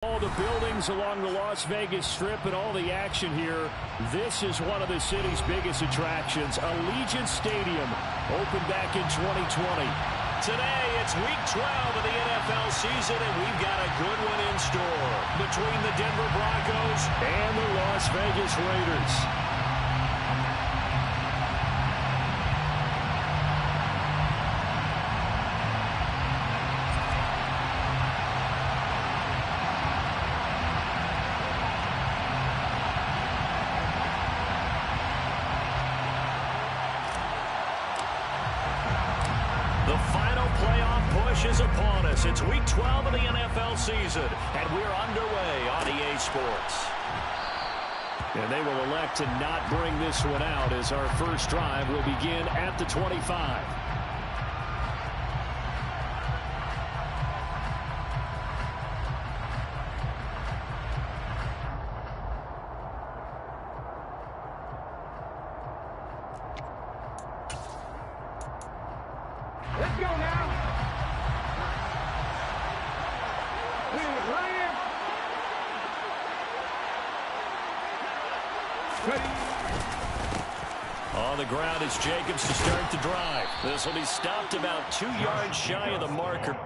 All the buildings along the Las Vegas Strip and all the action here. This is one of the city's biggest attractions. Allegiant Stadium opened back in 2020. Today, it's week 12 of the NFL season, and we've got a good one in store between the Denver Broncos and the Las Vegas Raiders. The final playoff push is upon us. It's week 12 of the NFL season, and we're underway on EA Sports. And they will elect to not bring this one out as our first drive will begin at the 25. Let's go now. On the ground is Jacobs to start the drive. This will be stopped about 2 yards shy of the marker.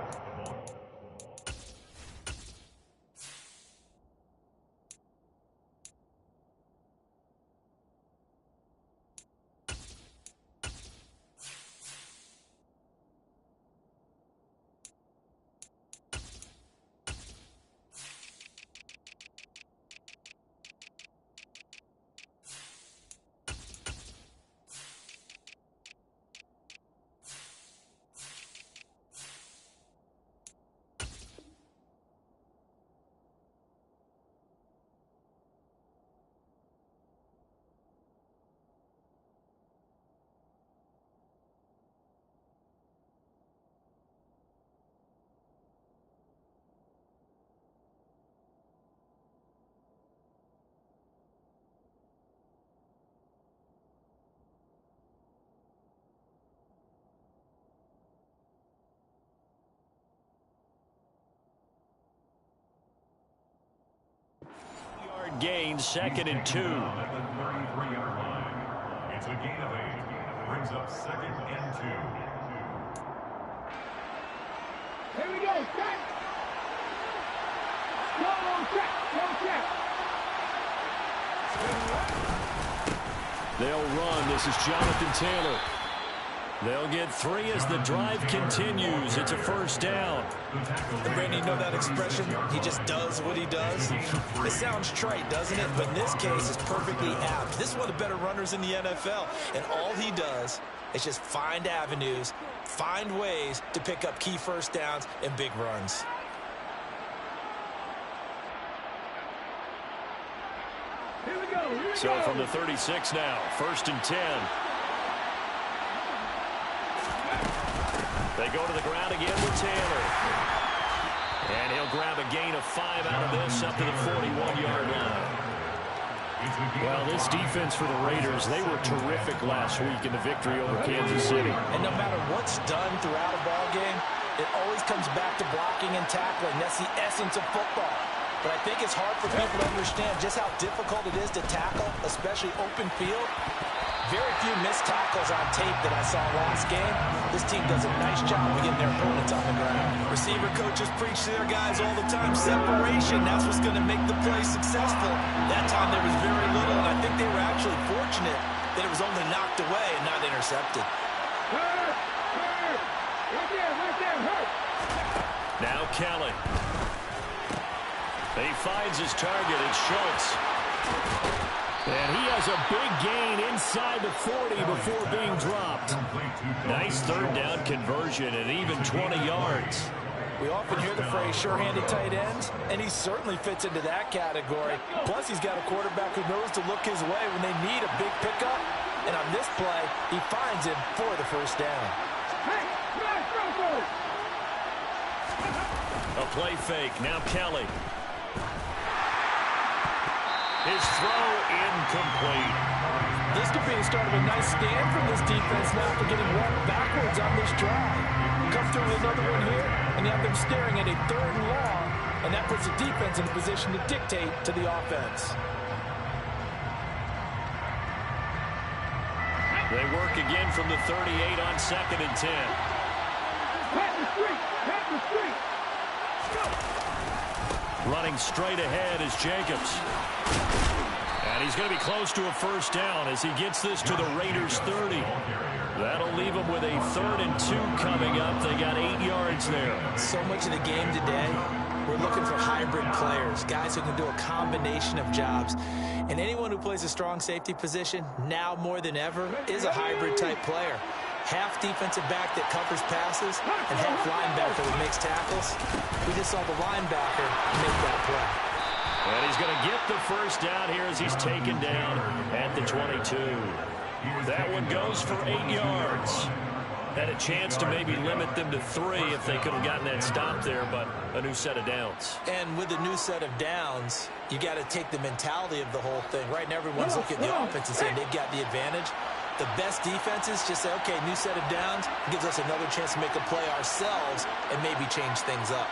Gain, 2nd and 2. It's a gain of 8. Brings up 2nd and 2. Here we go. Check. Go check. They'll run. This is Jonathan Taylor. They'll get 3 as the drive continues. It's a first down. And Randy, you know that expression? He just does what he does. It sounds trite, doesn't it? But in this case, it's perfectly apt. This is one of the better runners in the NFL. And all he does is just find avenues, find ways to pick up key first downs and big runs. Here we go. So from the 36 now, 1st and 10. They go to the ground again with Taylor. And he'll grab a gain of 5 out of this up to the 41-yard line. Well, this defense for the Raiders, they were terrific last week in the victory over Kansas City. And no matter what's done throughout a ball game, it always comes back to blocking and tackling. That's the essence of football. But I think it's hard for people to understand just how difficult it is to tackle, especially open field. Very few missed tackles on tape that I saw last game. This team does a nice job of getting their opponents on the ground. Receiver coaches preach to their guys all the time. Separation, that's what's going to make the play successful. That time there was very little, and I think they were actually fortunate that it was only knocked away and not intercepted. Now Kelly. He finds his target. It's Schultz. And he has a big gain inside the 40 before being dropped. Nice 3rd down conversion and even 20 yards. We often hear the phrase sure-handed tight ends, and he certainly fits into that category. Plus, he's got a quarterback who knows to look his way when they need a big pickup. And on this play, he finds him for the first down. A play fake. Now Kelly. His throw incomplete. This could be the start of a nice stand from this defense now after getting walked backwards on this drive. Come through with another one here, and you have them staring at a 3rd and long and that puts the defense in a position to dictate to the offense. They work again from the 38 on 2nd and 10. Pat the street! Pat the street! Running straight ahead is Jacobs. And he's going to be close to a first down as he gets this to the Raiders' 30. That'll leave them with a 3rd and 2 coming up. They got 8 yards there. So much of the game today, we're looking for hybrid players, guys who can do a combination of jobs. And anyone who plays a strong safety position, now more than ever, is a hybrid-type player. Half defensive back that covers passes and half linebacker that makes tackles. We just saw the linebacker make that play. And he's going to get the first down here as he's taken down at the 22. That one goes for 8 yards. Had a chance to maybe limit them to 3 if they could have gotten that stop there, but a new set of downs. And with a new set of downs, you got to take the mentality of the whole thing. Right now, everyone's looking at the offense and saying they've got the advantage. The best defenses just say, okay, new set of downs. It gives us another chance to make a play ourselves and maybe change things up.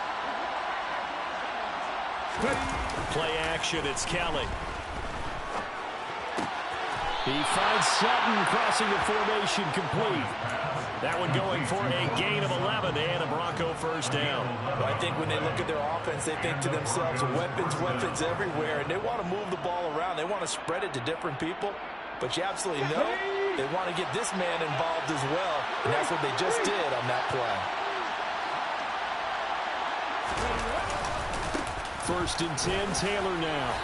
Play action, it's Kelly. He finds Sutton crossing the formation complete. That one going for a gain of 11 and a Bronco first down. Well, I think when they look at their offense, they think to themselves, weapons, weapons everywhere, and they want to move the ball around. They want to spread it to different people, but you absolutely know they want to get this man involved as well, and that's what they just did on that play. 1st and 10, Taylor now.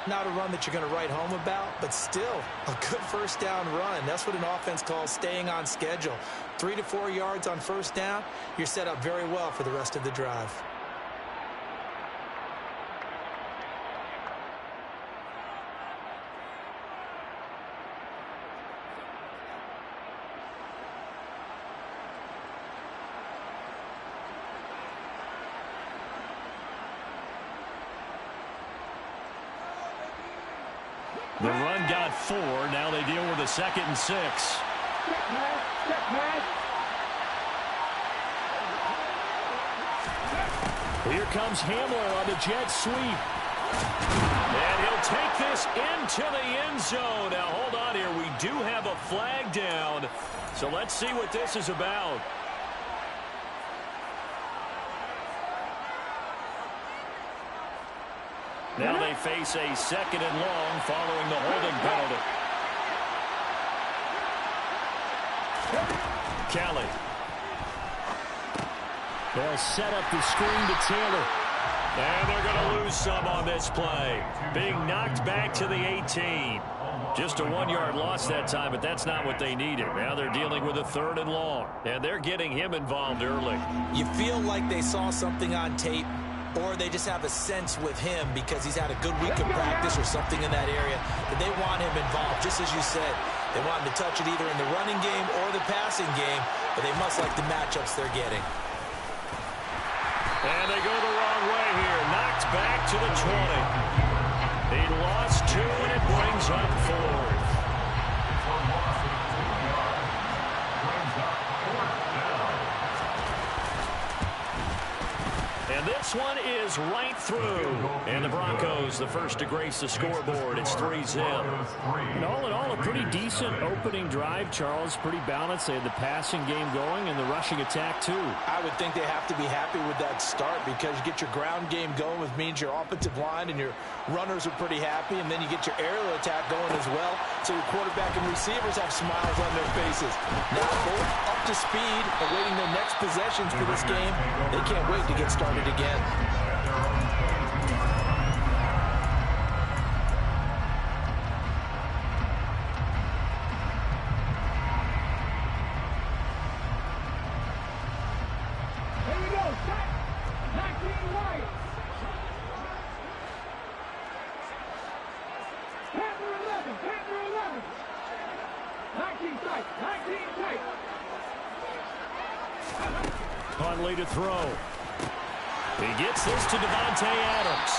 Not a run that you're going to write home about, but still a good first down run. That's what an offense calls staying on schedule. 3 to 4 yards on first down, you're set up very well for the rest of the drive. The run got 4. Now they deal with a 2nd and 6. Here comes Hamler on the jet sweep. And he'll take this into the end zone. Now, hold on here. We do have a flag down. So let's see what this is about. Now they face a 2nd and long following the holding penalty. Kelly. They'll set up the screen to Taylor. And they're going to lose some on this play. Being knocked back to the 18. Just a 1-yard loss that time, but that's not what they needed. Now they're dealing with a 3rd and long. And they're getting him involved early. You feel like they saw something on tape, or they just have a sense with him because he's had a good week of practice or something in that area that they want him involved. Just as you said, they want him to touch it either in the running game or the passing game, but they must like the matchups they're getting. And they go the wrong way here. Knocked back to the 20. He lost 2, and it brings up 4th. And this one is right through. And the Broncos, the first to grace the scoreboard. It's 3-0. And all in all, a pretty decent opening drive, Charles. Pretty balanced. They had the passing game going and the rushing attack, too. I would think they have to be happy with that start because you get your ground game going, which means your offensive line and your runners are pretty happy, and then you get your aerial attack going as well. So your quarterback and receivers have smiles on their faces. Now both up to speed, awaiting their next possessions for this game. They can't wait to get started again. Here we go. Set. 19 right. Panther 11. Panther 11. 19 tight. 19 tight. Huntley to throw. He gets this to Devontae Adams.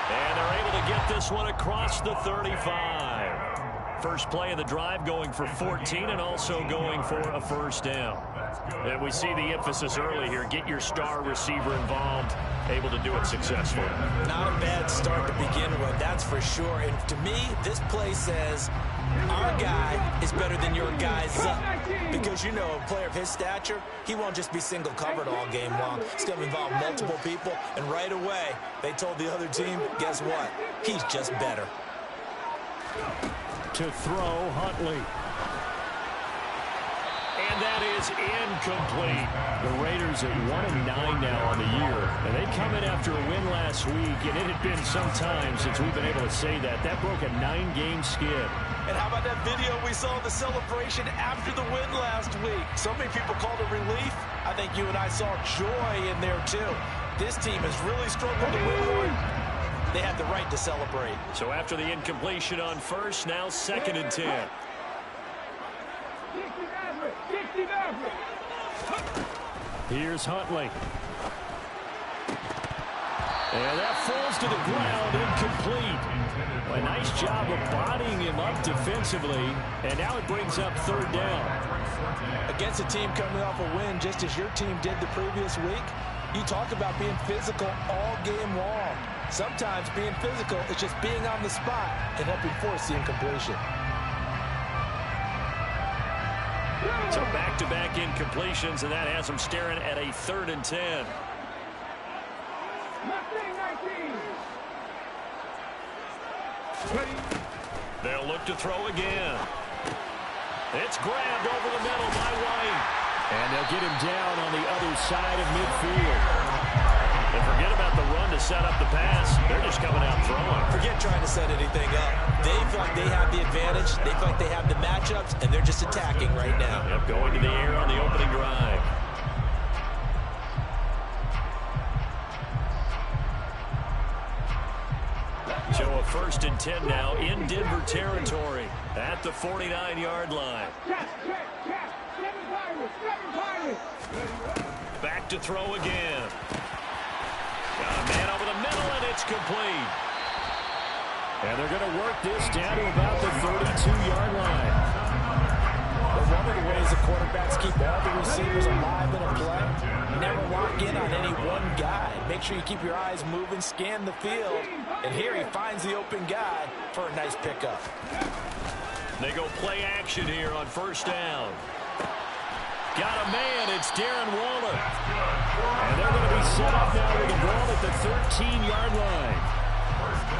And they're able to get this one across the 35. first play of the drive, going for 14 and also going for a first down. And we see the emphasis early here. Get your star receiver involved, able to do it successfully. Not a bad start to begin with, that's for sure. And to me, this play says our guy is better than your guy's because, you know, a player of his stature, he won't just be single covered all game long. It's going to involve multiple people. And right away, they told the other team, guess what? He's just better. To throw, Huntley. And that is incomplete. The Raiders at 1-9 now on the year. And they come in after a win last week, and it had been some time since we've been able to say that. That broke a 9-game skid. And how about that video we saw, the celebration after the win last week? So many people called it relief. I think you and I saw joy in there, too. This team has really struggled to win one. They had the right to celebrate. So after the incompletion on first, now 2nd and 10. Here's Huntley. And that falls to the ground, incomplete. A nice job of bodying him up defensively, and now it brings up 3rd down. Against a team coming off a win, just as your team did the previous week, you talk about being physical all game long. Sometimes being physical is just being on the spot and helping force the incompletion. So back-to-back incompletions, and that has them staring at a 3rd and 10. They'll look to throw again. It's grabbed over the middle by White. And they'll get him down on the other side of midfield. And forget about the run to set up the pass. They're just coming out throwing. Forget trying to set anything up. They feel like they have the advantage. They feel like they have the matchups, and they're just attacking right now. Yep, going to the air on the opening drive. So a 1st and 10 now in Denver territory at the 49-yard line. Back to throw again. Got a man over the middle, and it's complete. And they're going to work this down to about the 32-yard line. Well, one of the ways the quarterbacks keep all the receivers alive in a play, never lock in on any one guy. Make sure you keep your eyes moving, scan the field. And here he finds the open guy for a nice pickup. They go play action here on 1st down. Got a man, it's Darren Waller. And they're going to be set up now with the ball at the 13-yard line.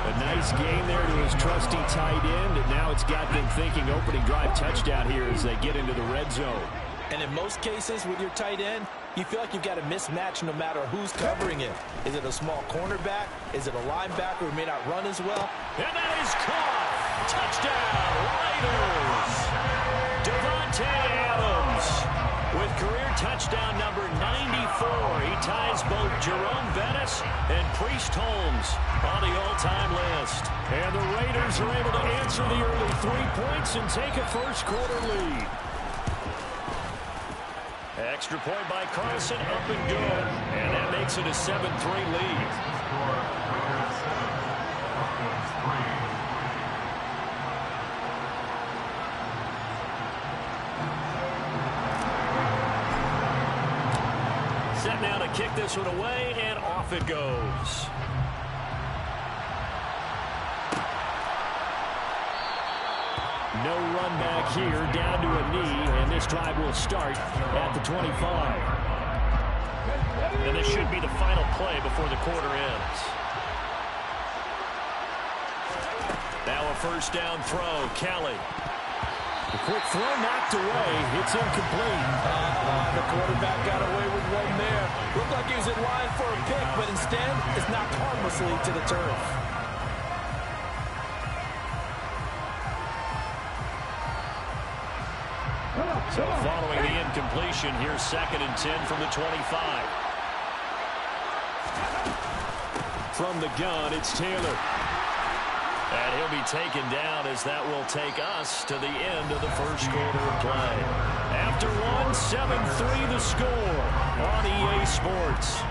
A nice gain there to his trusty tight end, and now it's got them thinking opening drive touchdown here as they get into the red zone. And in most cases with your tight end, you feel like you've got a mismatch no matter who's covering it. Is it a small cornerback? Is it a linebacker who may not run as well? And that is caught. Touchdown, Raiders. Devontae Adams with career touchdown number 94. He ties both Jerome Bettis and Priest Holmes on the all-time list. And the Raiders are able to answer the early 3 points and take a first-quarter lead. Extra point by Carlson, up and good. And that makes it a 7-3 lead. Set now to kick this one away, and off it goes. No run back here, down to a knee, and this drive will start at the 25. And this should be the final play before the quarter ends. Now a 1st down throw, Kelly. The quick throw knocked away. It's incomplete. The quarterback got away with one there. Looked like he was in line for a pick, but instead it's knocked harmlessly to the turf. So following the incompletion, here's 2nd and 10 from the 25. From the gun, it's Taylor. And he'll be taken down as that will take us to the end of the first quarter of play. After one, 7-3 the score on EA Sports.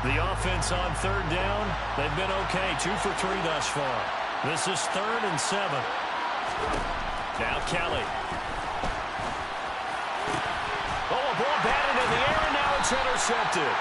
The offense on third down, they've been okay. 2 for 3 thus far. This is 3rd and 7. Now Kelly. Oh, a ball batted in the air, and now it's intercepted.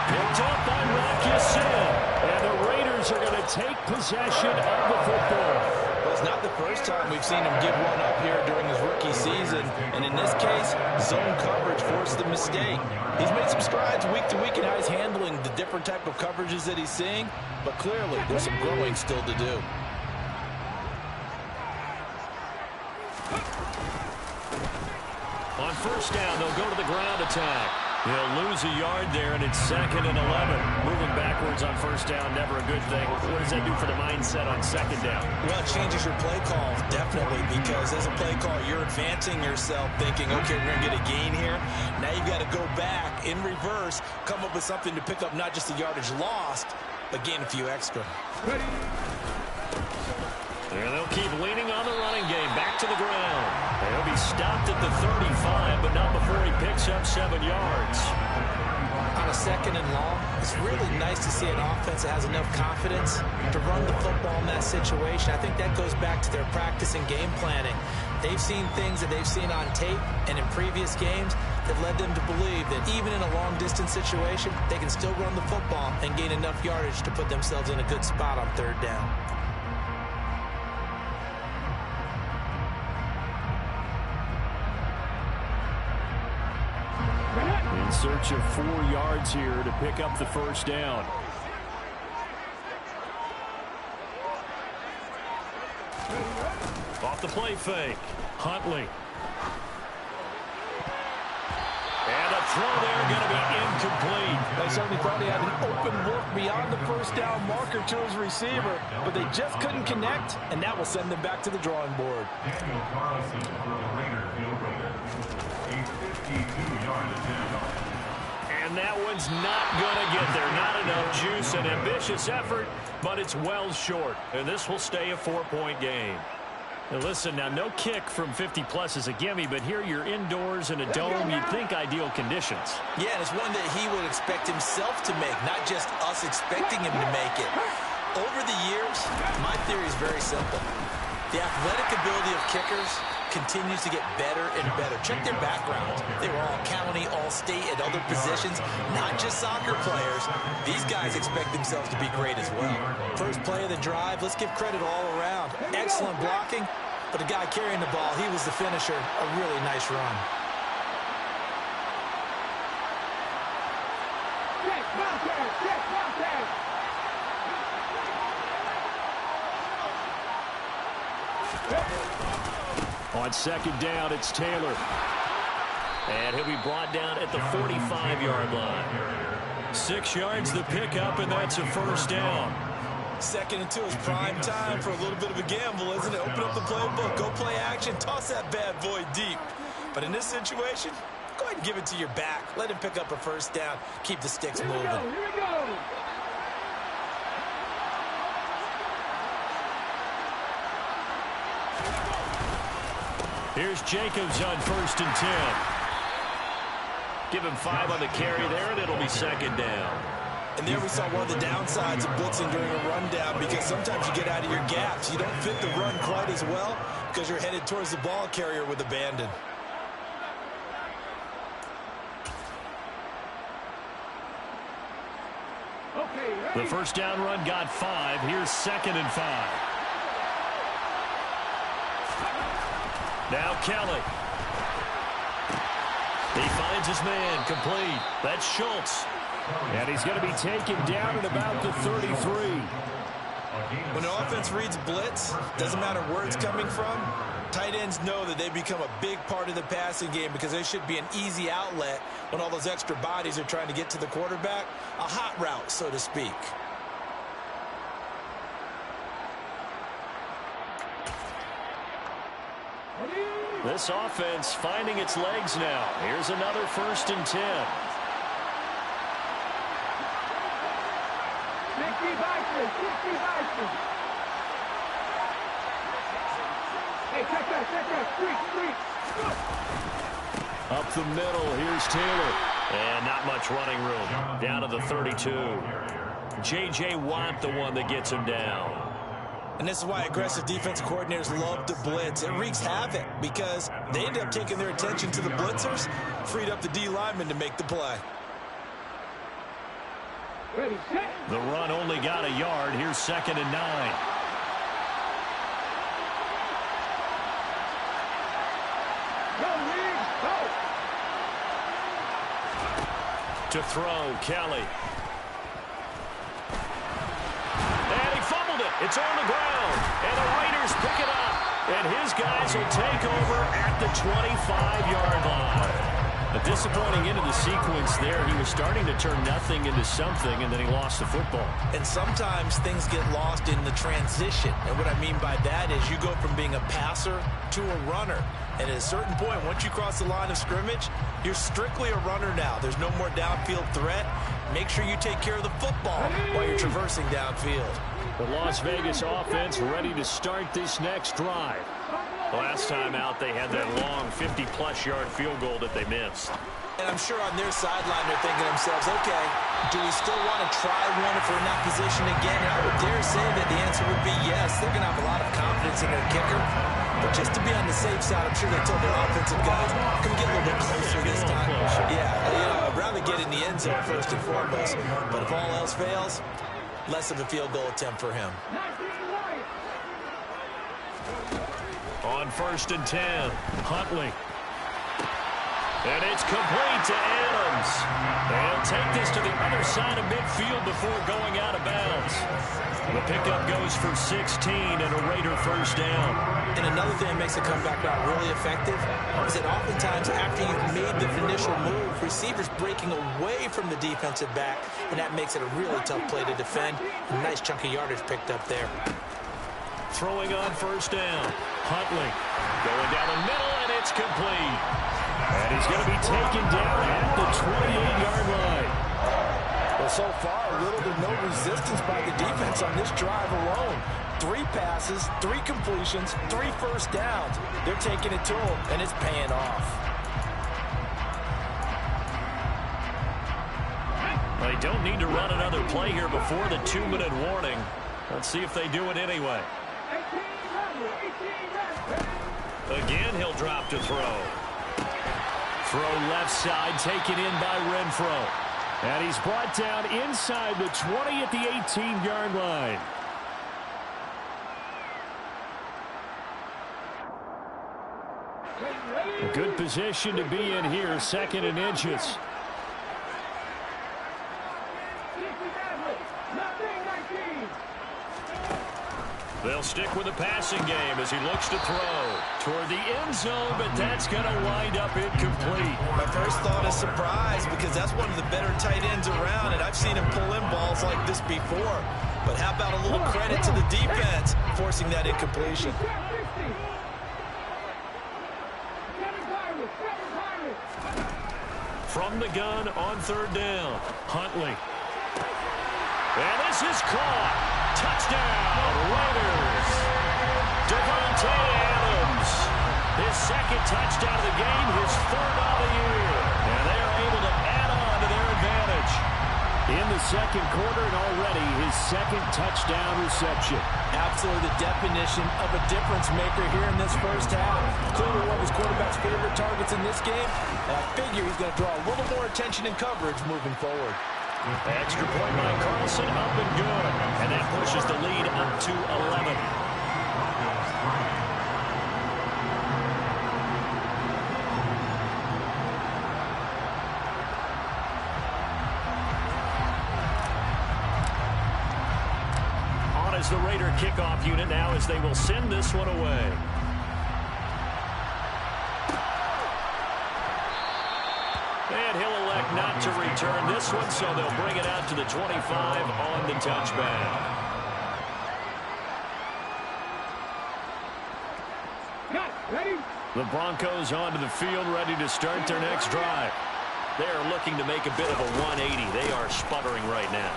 Picked up by Marcus Sin. And the Raiders are going to take possession of the football. Well, it's not the first time we've seen him give one up here during his rookie season. And in this case, zone coverage forced the mistake. He's made some strides week to week in how he's handling the different type of coverages that he's seeing. But clearly, there's some growing still to do. On first down, they'll go to the ground attack. He'll lose a yard there, and it's 2nd and 11. Moving backwards on first down, never a good thing. What does that do for the mindset on 2nd down? Well, it changes your play call, definitely, because as a play call, you're advancing yourself thinking, okay, we're going to get a gain here. Now you've got to go back in reverse, come up with something to pick up not just the yardage lost, but gain a few extra. And they'll keep leaning on the running game. Back to the ground. And he'll be stopped at the 35, but not before he picks up 7 yards. On a 2nd and long, it's really nice to see an offense that has enough confidence to run the football in that situation. I think that goes back to their practice and game planning. They've seen things that they've seen on tape and in previous games that led them to believe that even in a long-distance situation, they can still run the football and gain enough yardage to put themselves in a good spot on 3rd down. In search of 4 yards here to pick up the first down. Off the play fake. Huntley. And a throw there going to be incomplete. They certainly thought he had an open look beyond the first down marker to his receiver, but they just couldn't connect, and that will send them back to the drawing board. Daniel Carlson for the Raider field goal. A 52-yard attempt. And that one's not going to get there. Not enough juice. An ambitious effort, but it's well short. And this will stay a 4-point game. Now listen, now no kick from 50-plus is a gimme, but here you're indoors in a dome. You'd think ideal conditions. Yeah, and it's one that he would expect himself to make, not just us expecting him to make it. Over the years, my theory is very simple. The athletic ability of kickers continues to get better and better. Check their backgrounds. They were all county, all state, at other positions, not just soccer players. These guys expect themselves to be great as well. First play of the drive, let's give credit all around. Excellent blocking, but the guy carrying the ball, he was the finisher. A really nice run. Check, Montez, check, Montez. On 2nd down, it's Taylor. And he'll be brought down at the 45-yard line. 6 yards the pickup, and that's a first down. 2nd and 2 is prime time for a little bit of a gamble, isn't it? Open up the playbook, go play action, toss that bad boy deep. But in this situation, go ahead and give it to your back. Let him pick up a first down. Keep the sticks moving. Here we go. Here's Jacobs on 1st and 10. Give him 5 on the carry there, and it'll be 2nd down. And there we saw one of the downsides of blitzing during a rundown, because sometimes you get out of your gaps. You don't fit the run quite as well because you're headed towards the ball carrier with abandon. Okay, The first down run got 5. Here's 2nd and 5. Now Kelly. He finds his man, complete. That's Schultz. And he's going to be taken down at about the 33. When the offense reads blitz, doesn't matter where it's coming from, tight ends know that they become a big part of the passing game because they should be an easy outlet when all those extra bodies are trying to get to the quarterback. A hot route, so to speak. This offense finding its legs now. Here's another 1st and 10. 60 Bison, 60 Bison. Hey, check that, street. Up the middle, here's Taylor. And not much running room. Down to the 32. J.J. Watt, the one that gets him down. And this is why aggressive defensive coordinators love to blitz. It wreaks havoc because they end up taking their attention to the blitzers, freed up the D lineman to make the play. Ready, set. The run only got a yard. Here's 2nd and 9. Go, Reed, go. To throw, Kelly. And he fumbled it. It's on the ground. And the Raiders pick it up. And his guys will take over at the 25-yard line. A disappointing end of the sequence there. He was starting to turn nothing into something, and then he lost the football. And sometimes things get lost in the transition. And what I mean by that is you go from being a passer to a runner. And at a certain point, once you cross the line of scrimmage, you're strictly a runner now. There's no more downfield threat. Make sure you take care of the football while you're traversing downfield. The Las Vegas offense ready to start this next drive. Last time out, they had that long 50-plus yard field goal that they missed. And I'm sure on their sideline they're thinking to themselves, okay, do we still want to try one if we're in that position again? And I would dare say that the answer would be yes. They're going to have a lot of confidence in their kicker. But just to be on the safe side, I'm sure they told their offensive guys, can we get a little bit closer this time? Yeah, I'd rather get in the end zone first and foremost. But if all else fails, less of a field goal attempt for him. On 1st and 10, Huntley. And it's complete to Adams. They'll take this to the other side of midfield before going out of bounds. The pickup goes for 16 and a Raider first down. And another thing that makes a comeback route really effective is that oftentimes after you've made the initial move, receivers breaking away from the defensive back, and that makes it a really tough play to defend. A nice chunk of yardage picked up there. Throwing on 1st down. Huntley going down the middle, and it's complete. And he's going to be taken down at the 28-yard line. Well, so far, little to no resistance by the defense on this drive alone. 3 passes, 3 completions, 3 first downs. They're taking it to them, and it's paying off. They don't need to run another play here before the 2-minute warning. Let's see if they do it anyway. Again, he'll drop to throw. Throw left side, taken in by Renfro. And he's brought down inside the 20 at the 18-yard line. A good position to be in here, 2nd and inches. They'll stick with the passing game as he looks to throw toward the end zone, but that's going to wind up incomplete. My first thought is surprise because that's one of the better tight ends around, and I've seen him pull in balls like this before. But how about a little credit to the defense forcing that incompletion? From the gun on 3rd down, Huntley. And this is caught. Touchdown, Raiders. Davante Adams. His 2nd touchdown of the game, his 3rd of the year. And they are able to add on to their advantage. In the 2nd quarter and already his 2nd touchdown reception. Absolutely the definition of a difference maker here in this first half. Clearly one of his quarterback's favorite targets in this game. And I figure he's going to draw a little more attention and coverage moving forward. Extra point by Carlson, up and good. And that pushes the lead up to 11. On is the Raider kickoff unit now as they will send this one away. And he'll elect not to return this one, so they'll bring it out to the 25 on the touchback. The Broncos onto the field, ready to start their next drive. They're looking to make a bit of a 180. They are sputtering right now.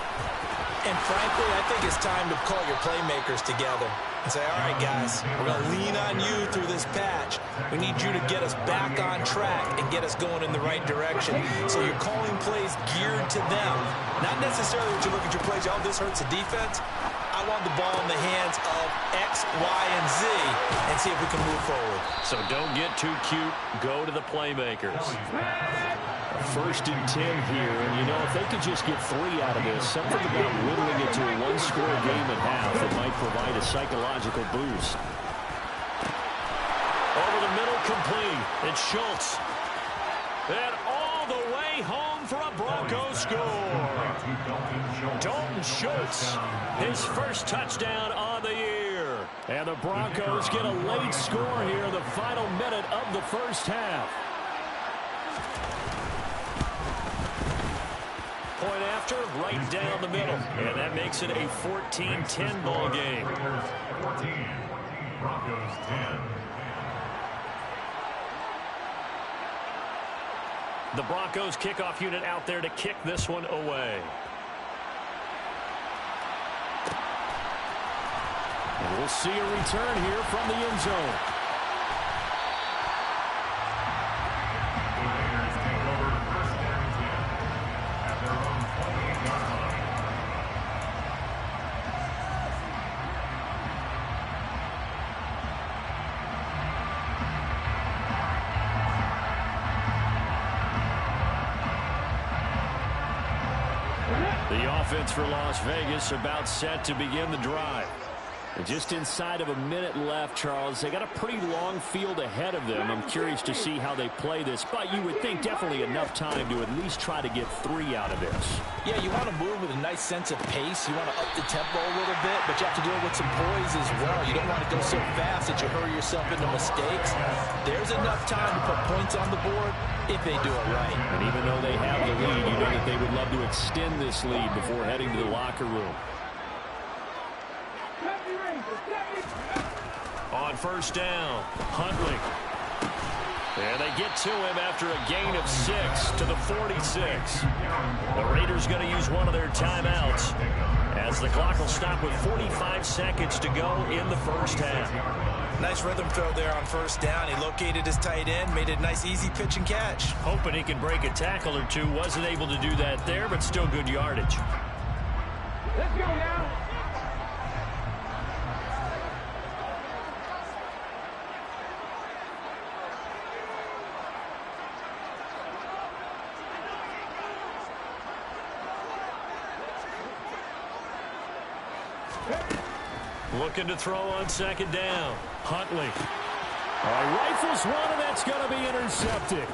And frankly, I think it's time to call your playmakers together. and say, all right, guys, we're going to lean on you through this patch. We need you to get us back on track and get us going in the right direction. So you're calling plays geared to them. Not necessarily that you look at your plays, oh, this hurts the defense. I want the ball in the hands of X, Y, and Z and see if we can move forward. So don't get too cute. Go to the playmakers. 1st and 10 here, and you know, if they could just get 3 out of this, something about whittling it to a one-score game at half that might provide a psychological boost. Over the middle, complete. It's Schultz. And all the way home for a Broncos score. Dalton Schultz, his first touchdown on the year. And the Broncos get a late score here in the final minute of the first half. Point after, right down the middle. And that makes it a 14-10 ball game. 14, Broncos 10. The Broncos kickoff unit out there to kick this one away. And we'll see a return here from the end zone. The Raiders take over 1st and 10 at their own 28-yard line. The offense for Las Vegas about set to begin the drive. And just inside of a minute left, Charles. They got a pretty long field ahead of them. I'm curious to see how they play this, but you would think definitely enough time to at least try to get 3 out of this. Yeah, you want to move with a nice sense of pace. You want to up the tempo a little bit, but you have to do it with some poise as well. You don't want to go so fast that you hurry yourself into mistakes. There's enough time to put points on the board if they do it right. And even though they have the lead, you know that they would love to extend this lead before heading to the locker room. On 1st down, Huntley. And they get to him after a gain of 6 to the 46. The Raiders going to use one of their timeouts as the clock will stop with 45 seconds to go in the first half. Nice rhythm throw there on 1st down. He located his tight end, made it a nice easy pitch and catch. Hoping he can break a tackle or two. Wasn't able to do that there, but still good yardage. Let's go now. Looking to throw on 2nd down. Huntley. Rifles one, and that's going to be intercepted.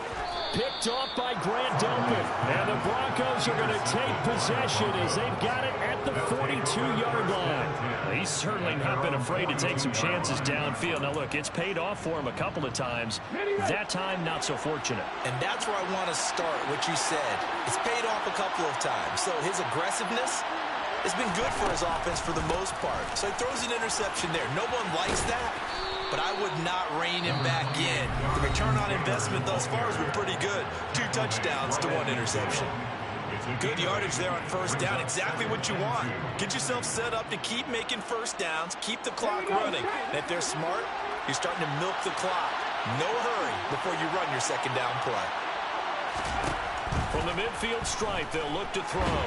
Picked off by Grant Delpit. And the Broncos are going to take possession as they've got it at the 42-yard line. He's certainly not been afraid to take some chances downfield. Now, look, it's paid off for him a couple of times. That time, not so fortunate. And that's where I want to start, what you said. It's paid off a couple of times. So his aggressiveness has been good for his offense for the most part. So he throws an interception there. No one likes that, but I would not rein him back in. The return on investment thus far has been pretty good. 2 touchdowns to 1 interception. Good yardage there on 1st down. Exactly what you want. Get yourself set up to keep making 1st downs, keep the clock running. And if they're smart, you're starting to milk the clock. No hurry before you run your 2nd down play. From the midfield stripe, they'll look to throw.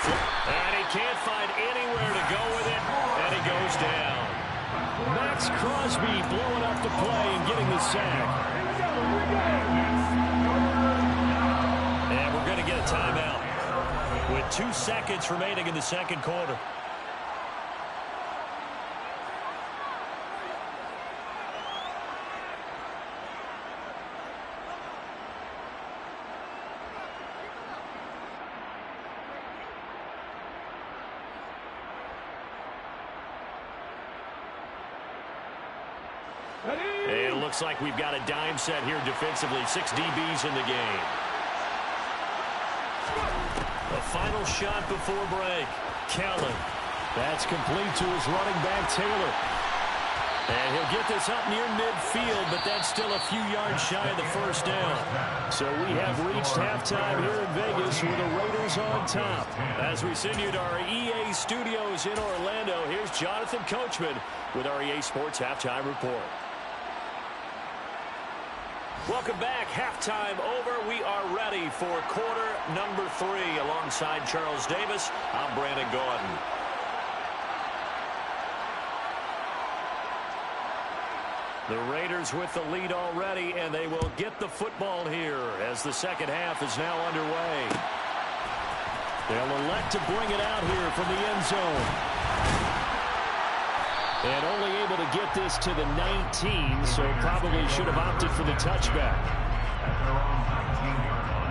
And he can't find anywhere to go with it, and he goes down. Max Crosby blowing up the play and getting the sack. And we're going to get a timeout with 2 seconds remaining in the 2nd quarter. And it looks like we've got a dime set here defensively. 6 DBs in the game. The final shot before break. Kellen. That's complete to his running back, Taylor. And he'll get this up near midfield, but that's still a few yards shy of the first down. So we have reached halftime here in Vegas with the Raiders on top. As we send you to our EA studios in Orlando, here's Jonathan Coachman with our EA Sports Halftime Report. Welcome back. Halftime over. We are ready for quarter number 3. Alongside Charles Davis, I'm Brandon Gaudin. The Raiders with the lead already, and they will get the football here as the second half is now underway. They'll elect to bring it out here from the end zone. And only able to get this to the 19, so probably should have opted for the touchback. At their own 19-yard line.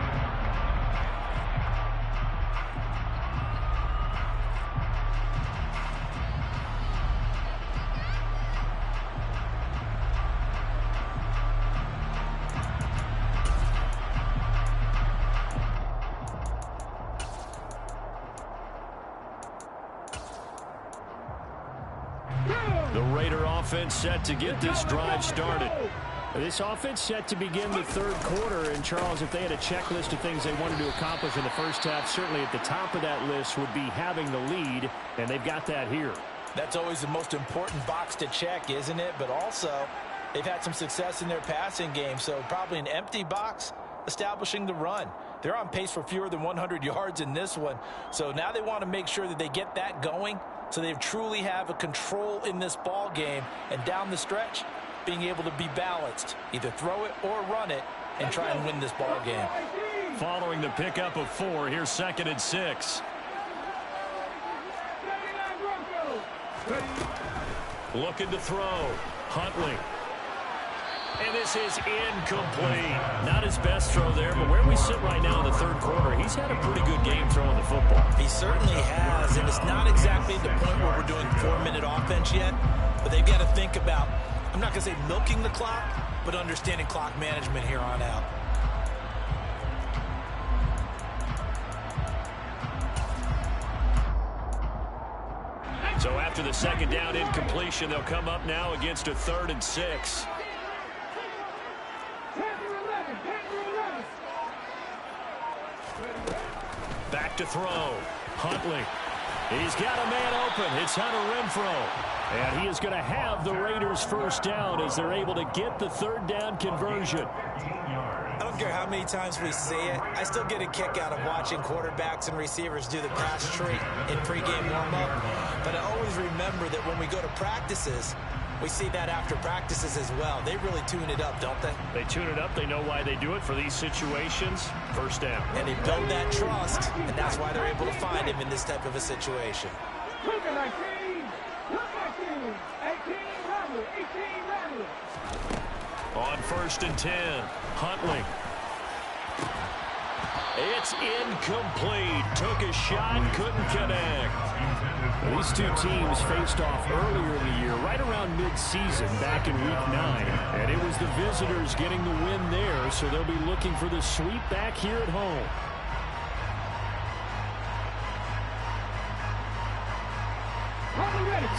The Raider offense set to get this drive started. This offense set to begin the third quarter. And, Charles, if they had a checklist of things they wanted to accomplish in the first half, certainly at the top of that list would be having the lead, and they've got that here. That's always the most important box to check, isn't it? But also, they've had some success in their passing game, so probably an empty box establishing the run. They're on pace for fewer than 100 yards in this one, so now they want to make sure that they get that going so they truly have a control in this ball game, and down the stretch, being able to be balanced, either throw it or run it, and try and win this ball game. Following the pickup of 4, here's 2nd and 6. Looking to throw. Huntley. And this is incomplete. Not his best throw there, but where we sit right now in the third quarter, he's had a pretty good game throwing the football. He certainly has, and it's not exactly the point where we're doing 4-minute offense yet, but they've got to think about, I'm not going to say milking the clock, but understanding clock management here on out. So after the second down incompletion, they'll come up now against a 3rd and 6. Back to throw. Huntley. He's got a man open. It's Hunter Renfrow. And he is going to have the Raiders first down as they're able to get the 3rd down conversion. I don't care how many times we see it. I still get a kick out of watching quarterbacks and receivers do the pass tree in pregame warm-up. But I always remember that when we go to practices, we see that after practices as well. They really tune it up, don't they? They tune it up. They know why they do it for these situations. First down. And they build that trust, and that's why they're able to find him in this type of a situation. On 1st and 10, Huntley. It's incomplete. Took a shot, couldn't connect. These two teams faced off earlier in the year, right around mid-season, back in Week 9. And it was the visitors getting the win there, so they'll be looking for the sweep back here at home.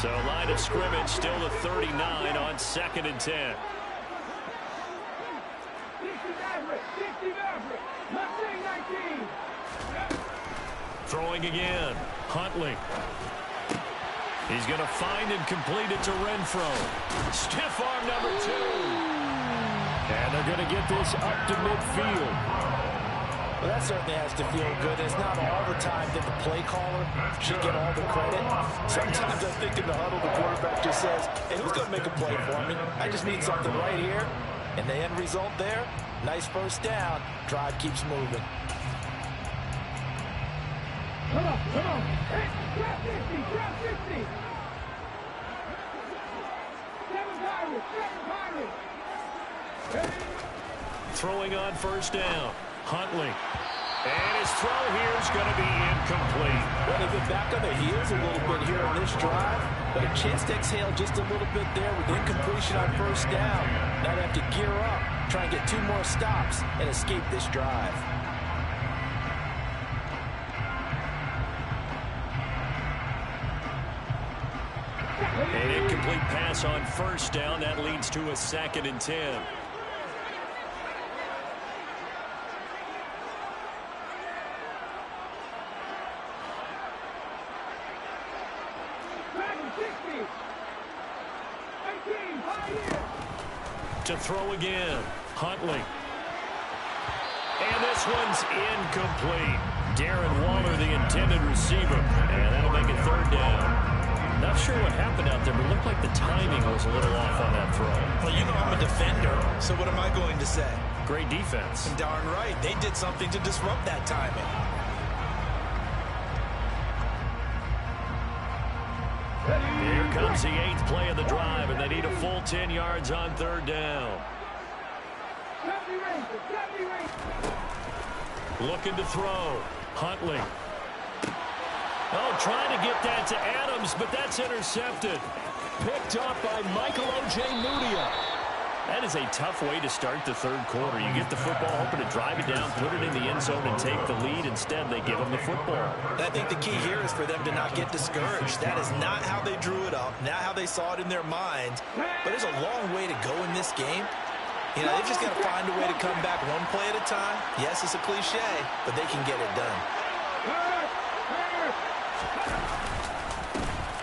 So line of scrimmage still the 39 on 2nd and 10. Throwing again. Huntley. He's going to find and complete it to Renfrow. Stiff arm number 2. And they're going to get this up to midfield. Well, that certainly has to feel good. It's not all the time that the play caller should get all the credit. Sometimes I think in the huddle, the quarterback just says, hey, who's going to make a play for me? I just need something right here. And the end result there, nice first down. Drive keeps moving. Come on, come on. Hey, drop 50, drop 50. 7 Pirates, 7 Pirates. Throwing on first down. Huntley. And his throw here is going to be incomplete. Well, they've been back on their heels a little bit here on this drive, but a chance to exhale just a little bit there with incompletion on first down. Now they have to gear up, try and get 2 more stops, and escape this drive. An incomplete pass pass on first down. That leads to a 2nd and 10. To throw again, Huntley. And this one's incomplete. Darren Waller, the intended receiver. And that'll make it 3rd down. Not sure what happened out there, but it looked like the timing was a little off on that throw. Well, you know I'm a defender, so what am I going to say? Great defense. And darn right, they did something to disrupt that timing. Here comes the 8th play of the drive, and they need a full 10 yards on 3rd down. Looking to throw. Huntley. Oh, trying to get that to Adams, but that's intercepted. Picked up by Michael O.J. Mudia. That is a tough way to start the 3rd quarter. You get the football, hoping to drive it down, put it in the end zone, and take the lead. Instead, they give them the football. I think the key here is for them to not get discouraged. That is not how they drew it up, not how they saw it in their minds. But there's a long way to go in this game. You know, they've just got to find a way to come back one play at a time. Yes, it's a cliche, but they can get it done.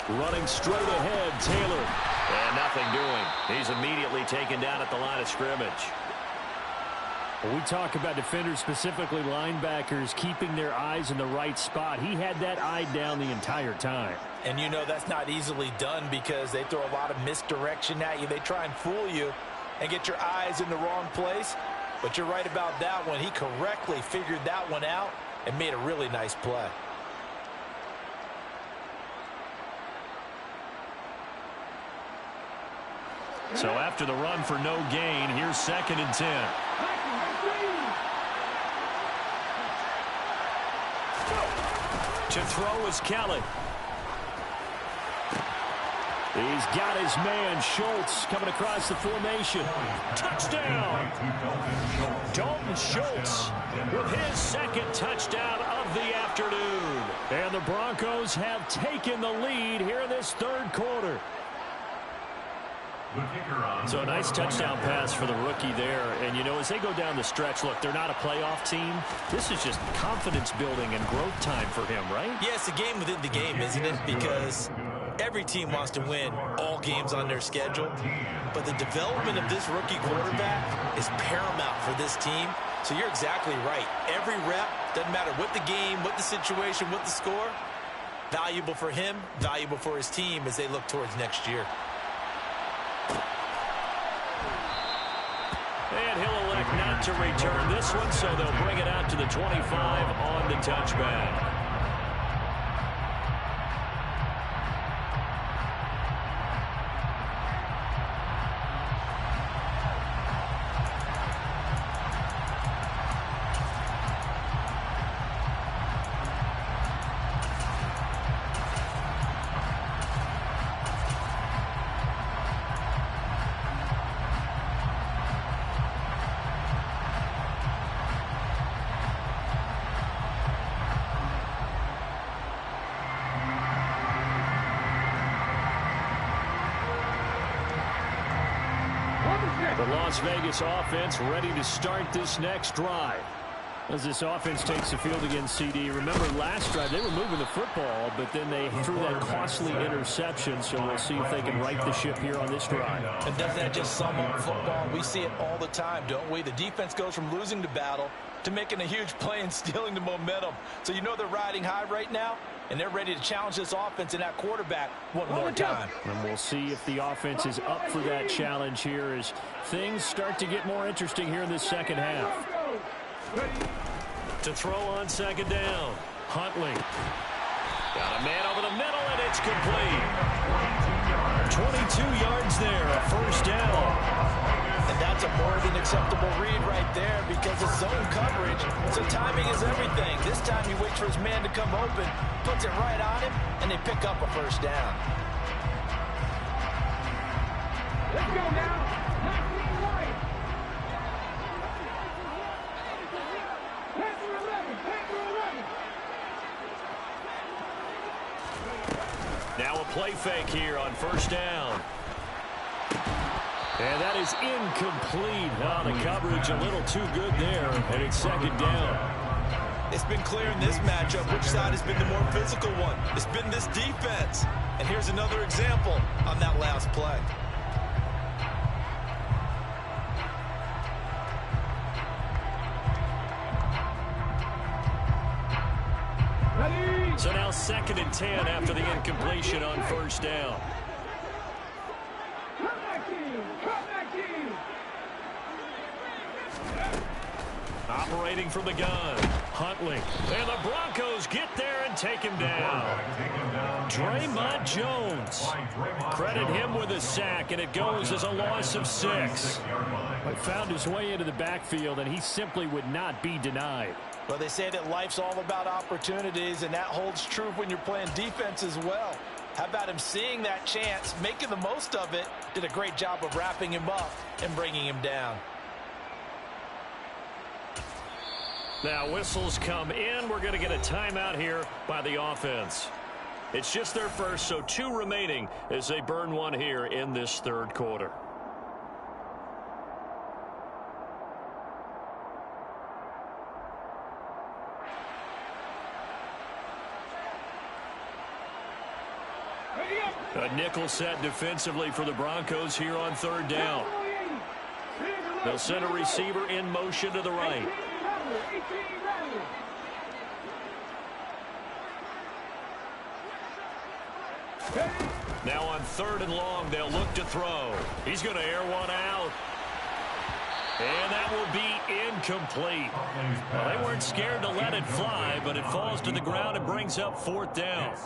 Running straight ahead, Taylor. And nothing doing. He's immediately taken down at the line of scrimmage. When we talk about defenders, specifically linebackers, keeping their eyes in the right spot. He had that eye down the entire time. And you know that's not easily done because they throw a lot of misdirection at you. They try and fool you and get your eyes in the wrong place. But you're right about that one. He correctly figured that one out and made a really nice play. So after the run for no gain, here's 2nd and 10. To throw is Kelly. He's got his man, Schultz, coming across the formation. Touchdown! Dalton Schultz with his 2nd touchdown of the afternoon. And the Broncos have taken the lead here in this 3rd quarter. So a nice touchdown pass for the rookie there. And, you know, as they go down the stretch, look, they're not a playoff team. This is just confidence building and growth time for him, right? Yeah, it's a game within the game, isn't it? Because every team wants to win all games on their schedule. But the development of this rookie quarterback is paramount for this team. So you're exactly right. Every rep, doesn't matter what the game, what the situation, what the score, valuable for him, valuable for his team as they look towards next year. And he'll elect not to return this one, so they'll bring it out to the 25 on the touchback. The Las Vegas offense ready to start this next drive. As this offense takes the field against CD. Remember last drive they were moving the football, but then they threw that costly interception. So we'll see if they can right the ship here on this drive. And doesn't that just sum up football? We see it all the time, don't we? The defense goes from losing the battle to making a huge play and stealing the momentum. So you know they're riding high right now, and they're ready to challenge this offense and that quarterback one more time. And we'll see if the offense is up for that challenge here as things start to get more interesting here in this second half. To throw on 2nd down, Huntley. Got a man over the middle, and it's complete. 22 yards there, a 1st down. And that's a more than acceptable read right there because it's zone coverage, so timing is everything. This time he waits for his man to come open, puts it right on him, and they pick up a 1st down. Let's go now. Now a play fake here on 1st down. And that is incomplete. Oh, the coverage a little too good there, and it's second down. It's been clear in this matchup which side has been the more physical one. It's been this defense. And here's another example on that last play. So now 2nd and 10 after the incompletion on first down. Operating from the gun, Huntley. And the Broncos get there and take him down. Draymond Jones. Credit him with a sack, and it goes as a loss of 6. But found his way into the backfield, and he simply would not be denied. Well, they say that life's all about opportunities, and that holds true when you're playing defense as well. How about him seeing that chance, making the most of it, did a great job of wrapping him up and bringing him down. Now whistles come in. We're going to get a timeout here by the offense. It's just their first, so 2 remaining as they burn one here in this third quarter. A nickel set defensively for the Broncos here on third down. They'll send a receiver in motion to the right. Now on 3rd and long, they'll look to throw. He's going to air one out. And that will be incomplete. Well, they weren't scared to let it fly, but it falls to the ground and brings up 4th down.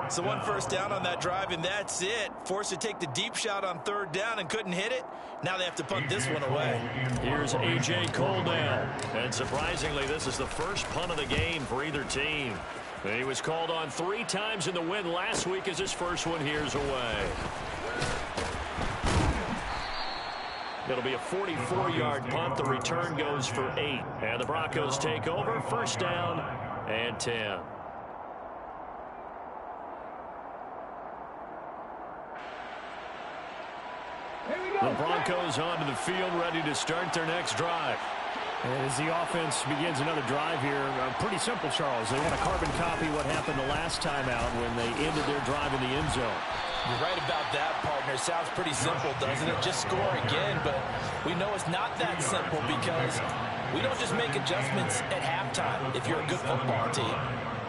So 1 first down on that drive, and that's it. Forced to take the deep shot on 3rd down and couldn't hit it. Now they have to punt this one away. Here's A.J. Cole down. And surprisingly, this is the first punt of the game for either team. He was called on 3 times in the win last week as his first one here's away. It'll be a 44-yard punt. The return goes for 8. And the Broncos take over. First down and 10. The Broncos onto the field, ready to start their next drive. And as the offense begins another drive here, pretty simple, Charles. They want to carbon copy what happened the last time out when they ended their drive in the end zone. You're right about that, partner. Sounds pretty simple, doesn't it? Just score again, but we know it's not that simple because we don't just make adjustments at halftime if you're a good football team.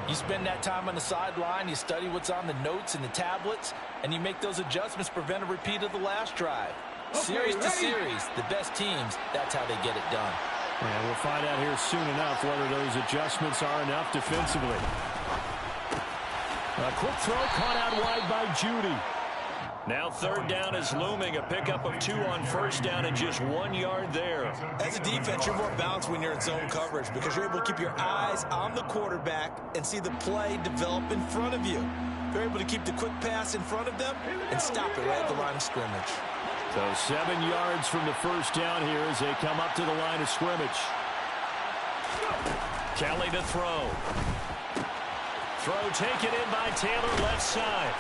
You spend that time on the sideline, you study what's on the notes and the tablets, and you make those adjustments to prevent a repeat of the last drive. Series to series, the best teams, that's how they get it done. And we'll find out here soon enough whether those adjustments are enough defensively. A quick throw caught out wide by Judy. Now 3rd down is looming. A pickup of 2 on first down and just 1 yard there. As a defense, you're more balanced when you're in zone coverage because you're able to keep your eyes on the quarterback and see the play develop in front of you. You're able to keep the quick pass in front of them and stop it right at the line of scrimmage. So 7 yards from the first down here as they come up to the line of scrimmage. Kelly to throw. Throw taken in by Taylor, left side.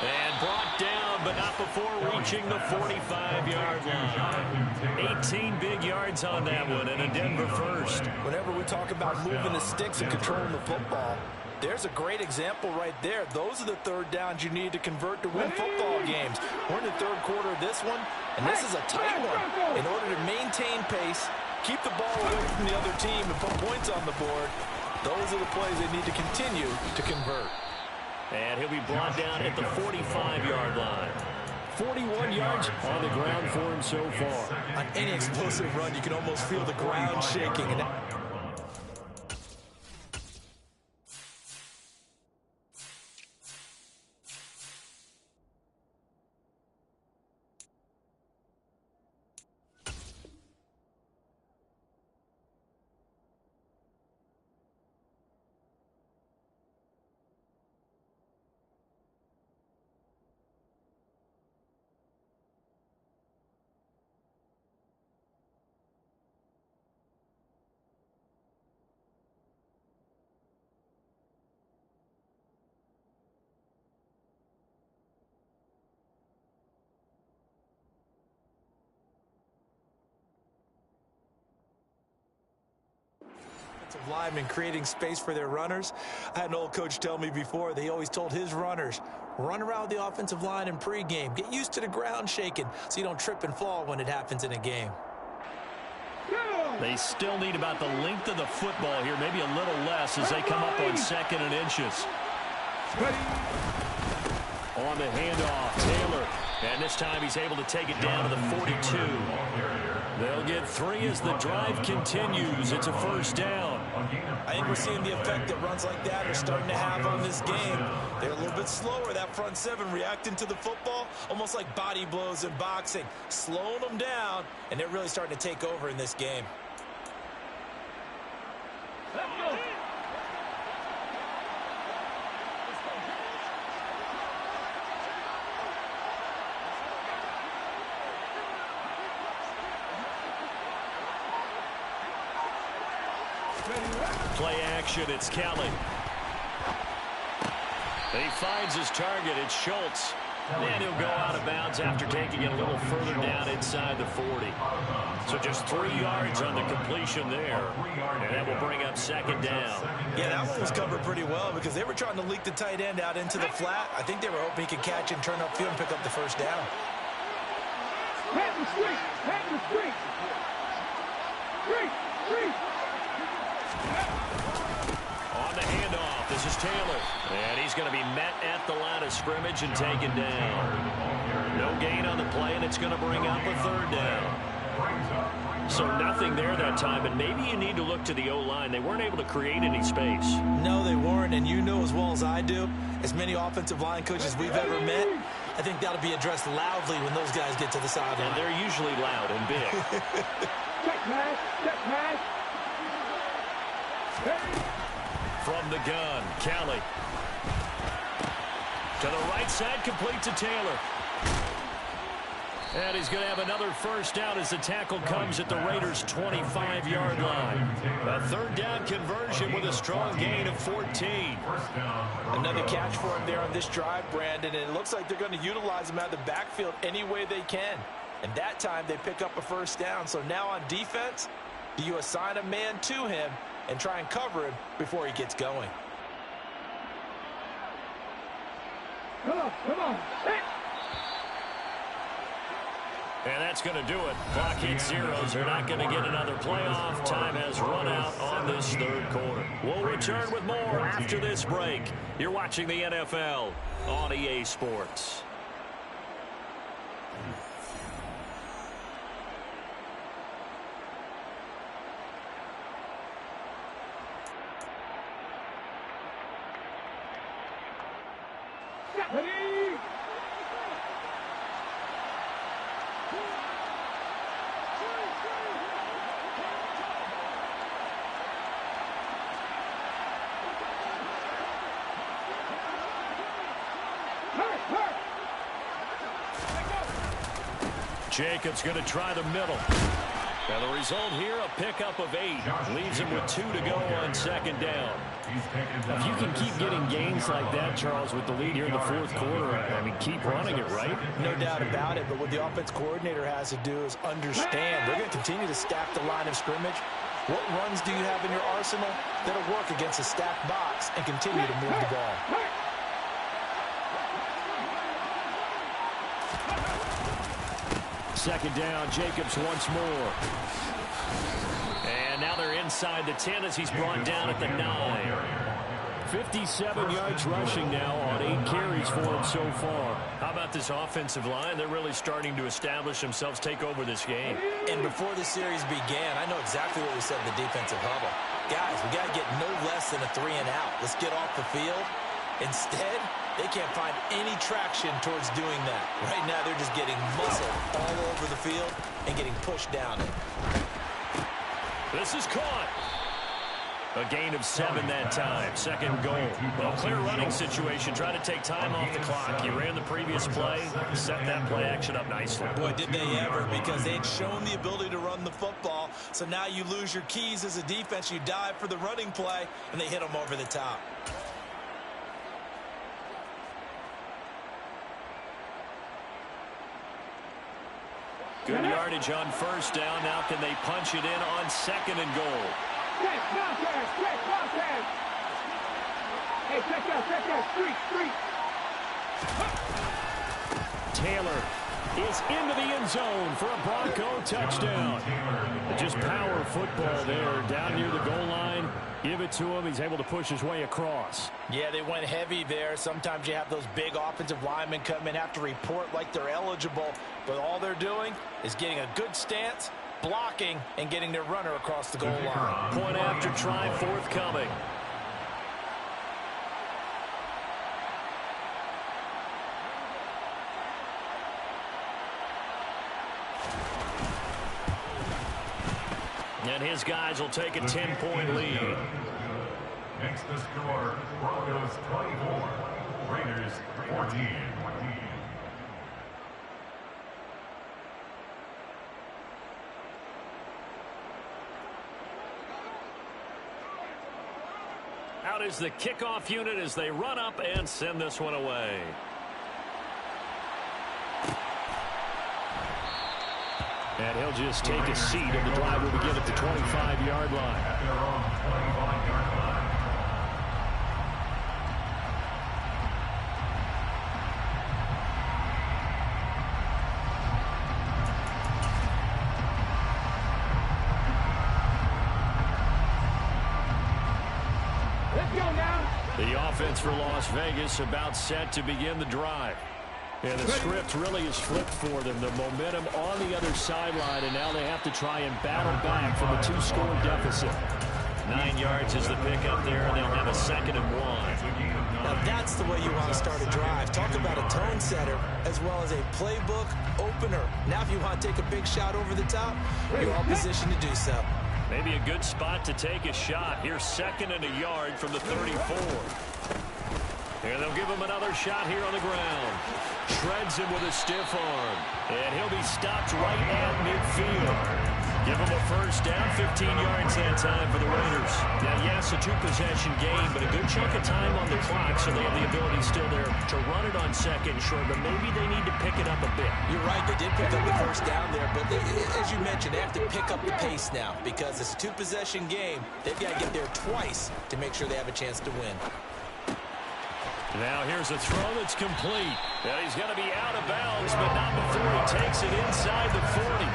And brought down, but not before reaching the 45-yard line. 18 big yards on that one, and a Denver first. Whenever we talk about moving the sticks and controlling the football, there's a great example right there. Those are the 3rd downs you need to convert to win football games. We're in the 3rd quarter of this one, and this is a tight one. In order to maintain pace, keep the ball away from the other team, and put points on the board, those are the plays they need to continue to convert. And he'll be brought down at the 45-yard line. 41 yards on the ground for him so far. On any explosive run, you can almost feel the ground shaking. And offensive linemen creating space for their runners. I had an old coach tell me before, they always told his runners, run around the offensive line in pregame. Get used to the ground shaking so you don't trip and fall when it happens in a game. They still need about the length of the football here, maybe a little less as they come up on 2nd and inches. On the handoff, Taylor. And this time he's able to take it down to the 42. They'll get 3 as the drive continues. It's a first down. I think we're seeing the effect that runs like that are starting to have on this game. They're a little bit slower, that front 7, reacting to the football, almost like body blows in boxing, slowing them down, and they're really starting to take over in this game. Let's go. Play action, it's Kelly. He finds his target, it's Schultz. And he'll go out of bounds after taking it a little further down inside the 40. So just 3 yards on the completion there. And that will bring up 2nd down. Yeah, that one was covered pretty well because they were trying to leak the tight end out into the flat. I think they were hoping he could catch and turn upfield and pick up the first down. Head the street. Head the street. Street. Street. On the handoff, this is Taylor. And he's going to be met at the line of scrimmage and taken down. No gain on the play, and it's going to bring up a 3rd down. So nothing there that time, and maybe you need to look to the O-line. They weren't able to create any space. No, they weren't, and you know as well as I do, as many offensive line coaches we've ever met, I think that'll be addressed loudly when those guys get to the sideline. And they're usually loud and big. Check pass. Check pass. From the gun, Kelly. To the right side, complete to Taylor. And he's going to have another first down as the tackle comes at the Raiders' 25-yard line. A 3rd down conversion with a strong gain of 14. Another catch for him there on this drive, Brandon, and it looks like they're going to utilize him out of the backfield any way they can. And that time they pick up a first down. So now on defense, do you assign a man to him and try and cover him before he gets going? Come on. Come on. And that's going to do it. Clock hits zeros. They're not going to get another playoff. Time has run out on this 3rd quarter. We'll return with more after this break. You're watching the NFL on EA Sports. Ready. Jacobs going to try the middle. And the result here, a pickup of 8. Leaves him with 2 to go on 2nd down. If you can keep getting gains like that, Charles, with the lead here in the 4th quarter, I mean, keep running it, right? No doubt about it, but what the offense coordinator has to do is understand they're going to continue to stack the line of scrimmage. What runs do you have in your arsenal that'll work against a stacked box and continue to move the ball? 2nd down, Jacobs once more. And now they're inside the 10 as he's brought down at the 9. 57 yards rushing now on 8 carries for him so far. How about this offensive line? They're really starting to establish themselves, take over this game. And before the series began, I know exactly what we said in the defensive huddle. Guys, we got to get no less than a 3 and out. Let's get off the field. Instead, they can't find any traction towards doing that. Right now, they're just getting muscle all over the field and getting pushed down it. This is caught. A gain of 7 that time. 2nd goal. Well, clear running situation. Trying to take time off the clock. You ran the previous play, set that play action up nicely. Boy, did they ever, because they had shown the ability to run the football. So now you lose your keys as a defense. You dive for the running play, and they hit them over the top. Good yardage on 1st down. Now can they punch it in on 2nd and goal? Check, broadcast, check, broadcast. Hey, check that, street. Taylor is into the end zone for a Bronco touchdown. Just power football there down near the goal line. Give it to him. He's able to push his way across. Yeah, they went heavy there. Sometimes you have those big offensive linemen come in, have to report like they're eligible, but all they're doing is getting a good stance, blocking, and getting their runner across the goal line. Point after try forthcoming. And his guys will take a 10-point lead. Makes the score Broncos 24, Raiders 14. Out is the kickoff unit as they run up and send this one away. And he'll just take a seat, and the drive will begin at the 25-yard line. At their own 25-yard line. Let's go now. The offense for Las Vegas about set to begin the drive. And the script really is flipped for them. The momentum on the other sideline, and now they have to try and battle back from a 2-score deficit. 9 yards is the pickup there, and they'll have a 2nd and 1. Now that's the way you want to start a drive. Talk about a tone setter as well as a playbook opener. Now if you want to take a big shot over the top, you're all positioned to do so. Maybe a good spot to take a shot. Here's 2nd and a yard from the 34. And they'll give him another shot here on the ground. Shreds him with a stiff arm. And he'll be stopped right at midfield. Give him a first down, 15 yards that time for the Raiders. Now, yes, a 2-possession game, but a good chunk of time on the clock, so they have the ability still there to run it on 2nd and short, but maybe they need to pick it up a bit. You're right, they did pick up the first down there, but as you mentioned, they have to pick up the pace now because it's a 2-possession game. They've got to get there twice to make sure they have a chance to win. Now here's a throw that's complete. Well, he's going to be out of bounds, but not before he takes it inside the 40.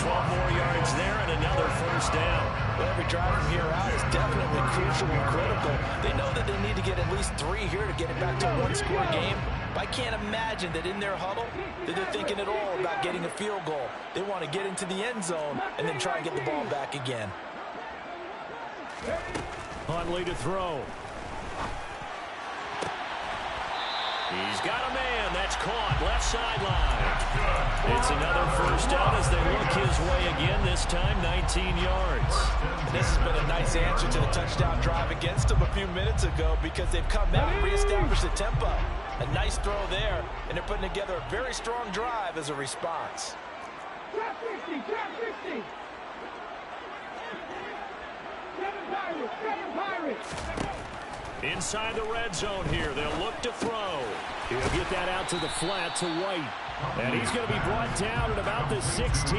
12 more yards there and another first down. Well, every drive from here out is definitely crucial and critical. They know that they need to get at least 3 here to get it back to a 1-score game. But I can't imagine that in their huddle that they're thinking at all about getting a field goal. They want to get into the end zone and then try and get the ball back again. Huntley to throw. He's got a man. That's caught. Left sideline. It's another first down as they look his way again, this time 19 yards. And this has been a nice answer to the touchdown drive against them a few minutes ago because they've come out and reestablished the tempo. A nice throw there, and they're putting together a very strong drive as a response. Trap 60, trap 60. 7 Pirates. Inside the red zone here. They'll look to throw. He'll get that out to the flat to White. And he's going to be brought down at about the 16.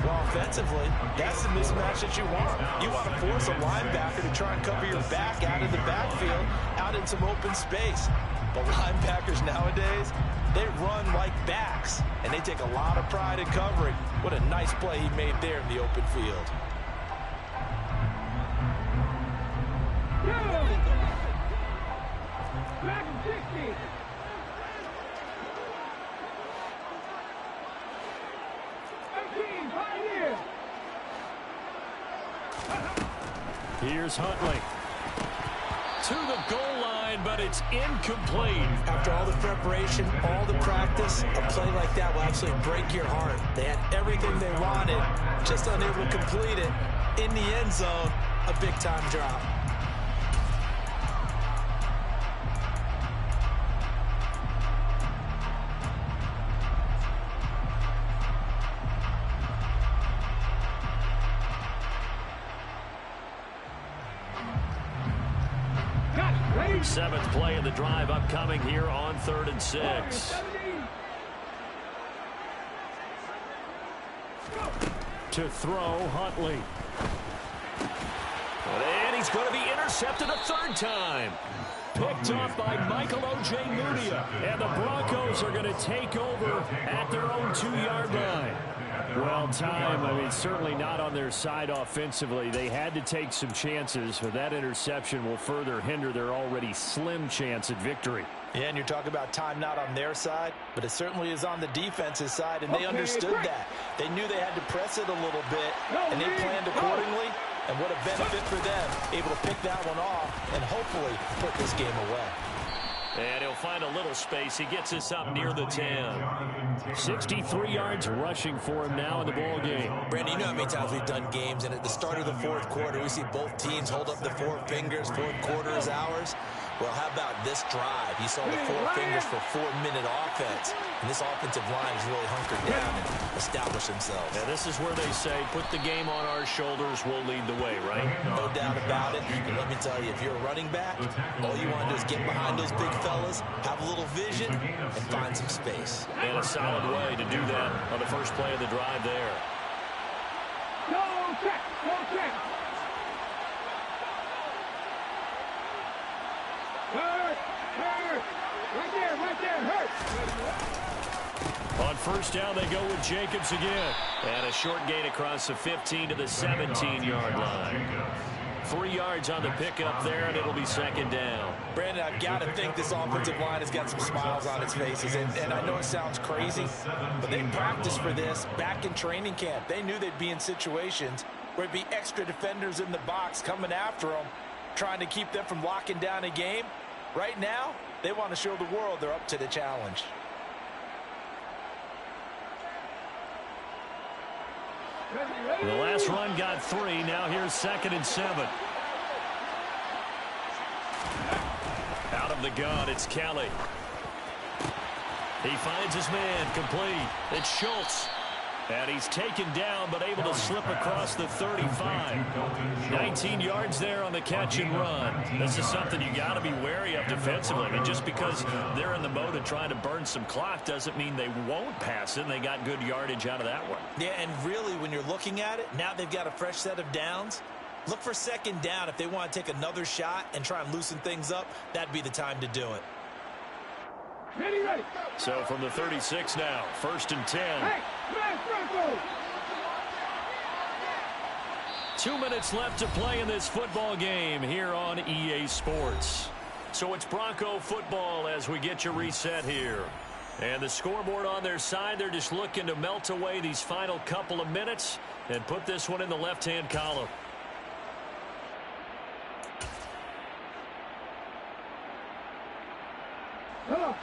Well, offensively, that's the mismatch that you want. You want to force a linebacker to try and cover your back out of the backfield, out in some open space. But linebackers nowadays, they run like backs, and they take a lot of pride in covering. What a nice play he made there in the open field. Back 60. Here's Huntley. To the goal line, but it's incomplete. After all the preparation, all the practice, a play like that will absolutely break your heart. They had everything they wanted, just unable to complete it. In the end zone, a big-time drop. Seventh play of the drive upcoming here on 3rd and 6. To throw, Huntley. And he's going to be intercepted a third time. Picked off by Michael Ojemudia. And the Broncos are going to take over at their own 2-yard line. Well, time, certainly not on their side offensively. They had to take some chances, but that interception will further hinder their already slim chance at victory. Yeah, and you're talking about time not on their side, but it certainly is on the defense's side, and they understood that. They knew they had to press it a little bit, and they planned accordingly. And what a benefit for them, able to pick that one off and hopefully put this game away. And he'll find a little space. He gets us up near the 10. 63 yards rushing for him now in the ball game. Brandon, you know how many times we've done games, and at the start of the fourth quarter, we see both teams hold up the four fingers, fourth quarter is ours. Well, how about this drive? You saw the four fingers for 4-minute offense. And this offensive line is really hunkered down and established themselves. And this is where they say, put the game on our shoulders, we'll lead the way, right? No doubt about it. And let me tell you, if you're a running back, all you want to do is get behind those big fellas, have a little vision, and find some space. And a solid way to do that on the first play of the drive there. Go check, go check. Hurt, hurt. Right there, hurt. On first down, they go with Jacobs again. And a short gain across the 15 to the 17-yard line. 3 yards on the pickup there, and it'll be second down. Brandon, I've got to think this offensive line has got some smiles on its faces. And I know it sounds crazy, but they practiced for this back in training camp. They knew they'd be in situations where it'd be extra defenders in the box coming after them, trying to keep them from locking down a game. Right now, they want to show the world they're up to the challenge. The last run got 3. Now here's 2nd and 7. Out of the gun, it's Kelly. He finds his man, complete. It's Schultz. And he's taken down, but able to slip across the 35. 19 yards there on the catch and run. This is something you got to be wary of defensively. I mean, just because they're in the mode of trying to burn some clock doesn't mean they won't pass it. And they got good yardage out of that one. Yeah, and really, when you're looking at it, now they've got a fresh set of downs. Look for second down. If they want to take another shot and try and loosen things up, that'd be the time to do it. Ready, ready. So from the 36 now, 1st and 10. Hey, smash Bronco. 2 minutes left to play in this football game here on EA Sports. So it's Bronco football as we get you reset here. And the scoreboard on their side, they're just looking to melt away these final couple of minutes and put this one in the left-hand column.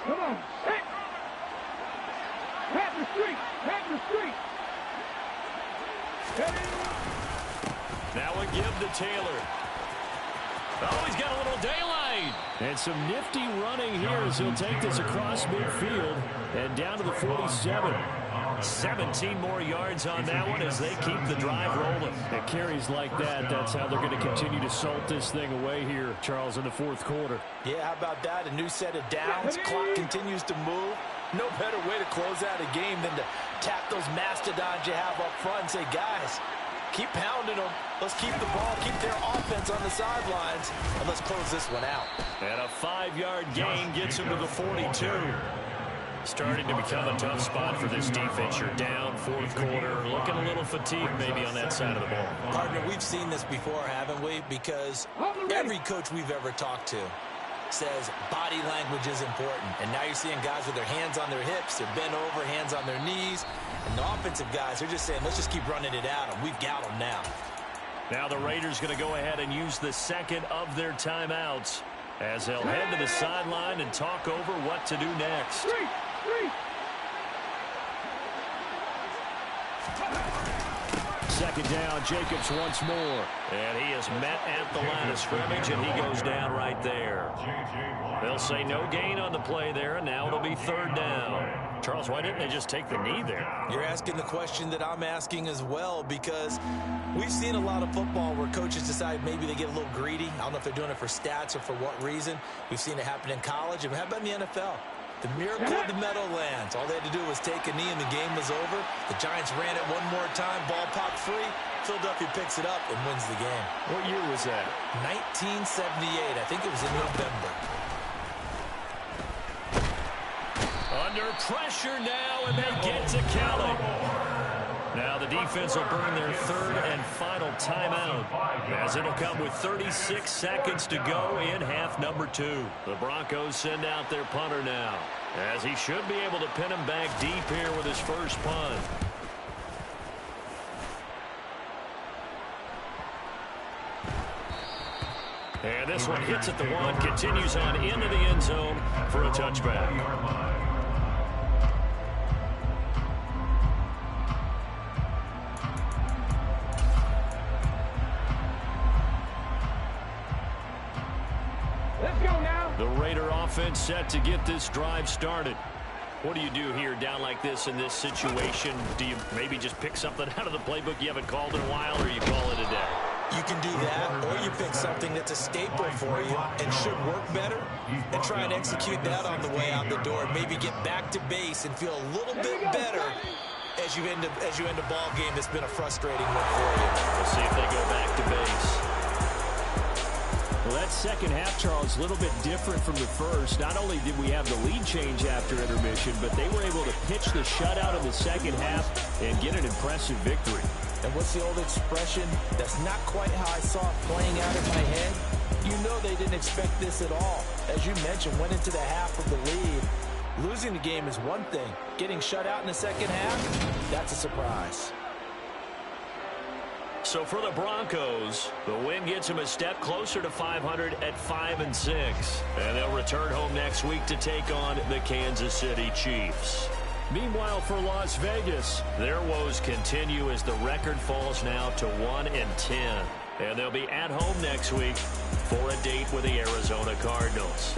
Come on. Hey. Pat the street. Hey. Now a give to Taylor. Oh, he's got a little daylight. And some nifty running here as he'll take this across midfield and down to the 47. 17 more yards on that one as they keep the drive rolling. It carries like that. That's how they're going to continue to salt this thing away here, Charles, in the fourth quarter. Yeah, how about that? A new set of downs. Clock continues to move. No better way to close out a game than to tap those mastodons you have up front and say, guys, keep pounding them. Let's keep the ball, keep their offense on the sidelines, and let's close this one out. And a 5-yard gain gets him to the 42. Starting to become a tough spot for this defense. You're down fourth quarter, looking a little fatigued maybe on that side of the ball. Partner, we've seen this before, haven't we? Because every coach we've ever talked to says body language is important. And now you're seeing guys with their hands on their hips, they're bent over, hands on their knees. And the offensive guys are just saying, let's just keep running it out, and we've got them now. Now the Raiders going to go ahead and use the second of their timeouts as they'll head to the sideline and talk over what to do next. Second down, Jacobs once more. And he is met at the line of scrimmage, and he goes down right there. They'll say no gain on the play there, and now it'll be third down. Charles, why didn't they just take the knee there? You're asking the question that I'm asking as well, because we've seen a lot of football where coaches decide maybe they get a little greedy. I don't know if they're doing it for stats or for what reason. We've seen it happen in college. And how about in the NFL? The miracle of the Meadowlands. All they had to do was take a knee and the game was over. The Giants ran it one more time. Ball popped free. Philadelphia picks it up and wins the game. What year was that? 1978. I think it was in November. Under pressure now, and they get to count it. Now the defense will burn their third and final timeout, as it'll come with 36 seconds to go in half number 2. The Broncos send out their punter now, as he should be able to pin him back deep here with his first punt. And this one hits at the 1, continues on into the end zone for a touchback. The Raider offense set to get this drive started. What do you do here down like this in this situation? Do you maybe just pick something out of the playbook you haven't called in a while, or you call it a day? You can do that, or you pick something that's a staple for you and should work better and try and execute that on the way out the door. Maybe get back to base and feel a little bit better as you end a ball game that's been a frustrating one for you. We'll see if they go back to base. Well, that second half, Charles, a little bit different from the first. Not only did we have the lead change after intermission, but they were able to pitch the shutout in the second half and get an impressive victory. And what's the old expression? That's not quite how I saw it playing out in my head. You know they didn't expect this at all. As you mentioned, went into the half with the lead. Losing the game is one thing. Getting shut out in the second half, that's a surprise. So for the Broncos, the win gets them a step closer to 500 at 5-6. And they'll return home next week to take on the Kansas City Chiefs. Meanwhile, for Las Vegas, their woes continue as the record falls now to 1-10. And they'll be at home next week for a date with the Arizona Cardinals.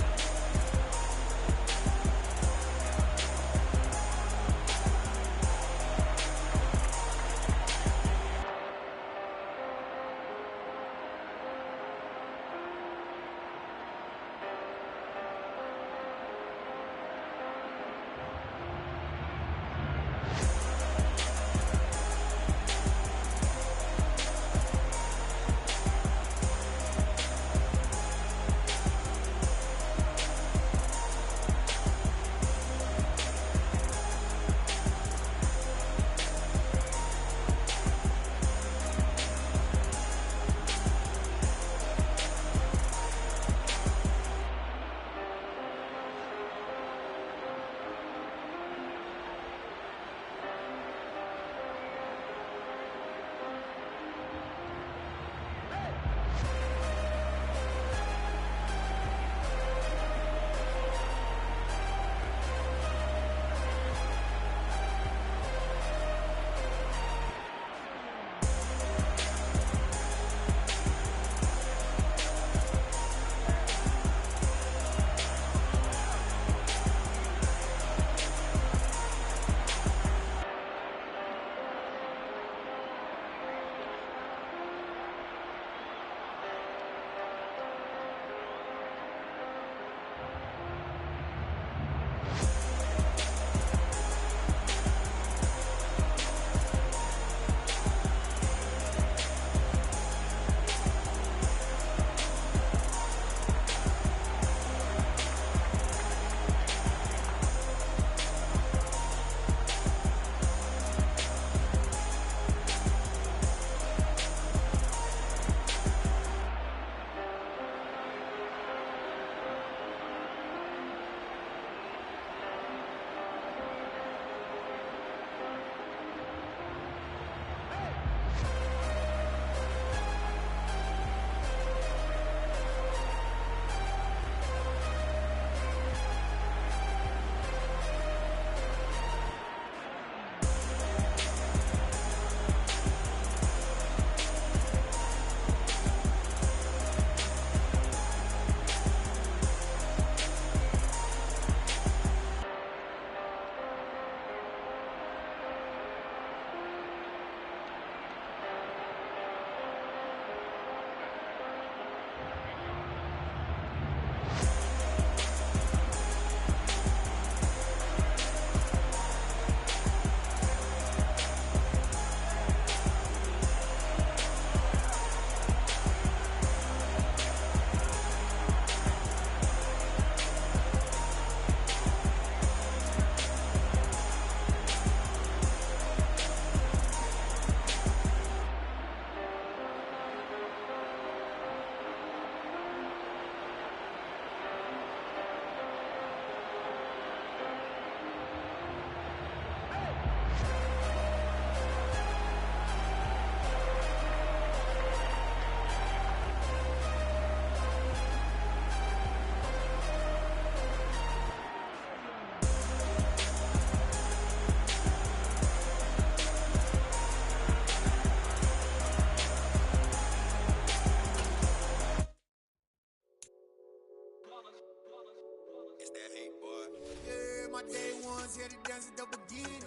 ones here to dance at the beginning.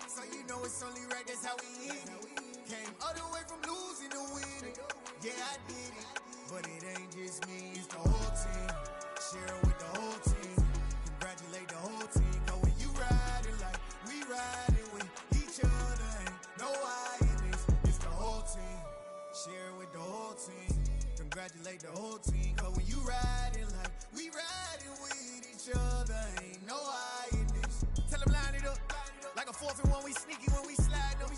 So you know it's only right, that's how we end it. Came all the way from losing to winning. Yeah, I did it. But it ain't just me, it's the whole team. Share it with the whole team. Congratulate the whole team. Cause when you riding like we riding with each other, ain't no I in this. It's the whole team. Share it with the whole team. Congratulate the whole team. Cause when you riding like we riding with each other, ain't no I in this. Tell them line it up. Like a 4th and 1, we sneaky when we slide them.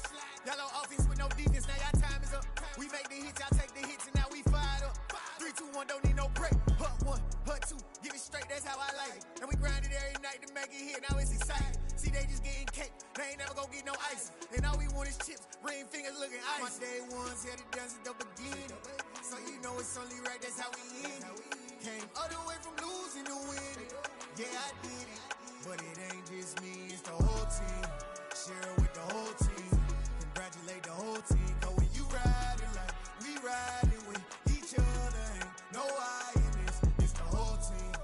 Yellow offense with no defense, now y'all time is up. We make the hits, y'all take the hits, and now we fired up. 3, 2, 1, don't need no break. Hut 1, hut 2, give it straight, that's how I like it. And we grind it every night to make it hit, now it's exciting. See, they just getting cake, they ain't never gonna get no ice. And all we want is chips, ring fingers looking ice. My day ones here to dance at the beginning. So you know it's only right, that's how we end it. Came all the way from losing to winning. Yeah, I did it. But it ain't just me, it's the whole team. Share it with the whole team. Congratulate the whole team. Cause when you riding like we riding with each other, ain't no I in this. It's the whole team.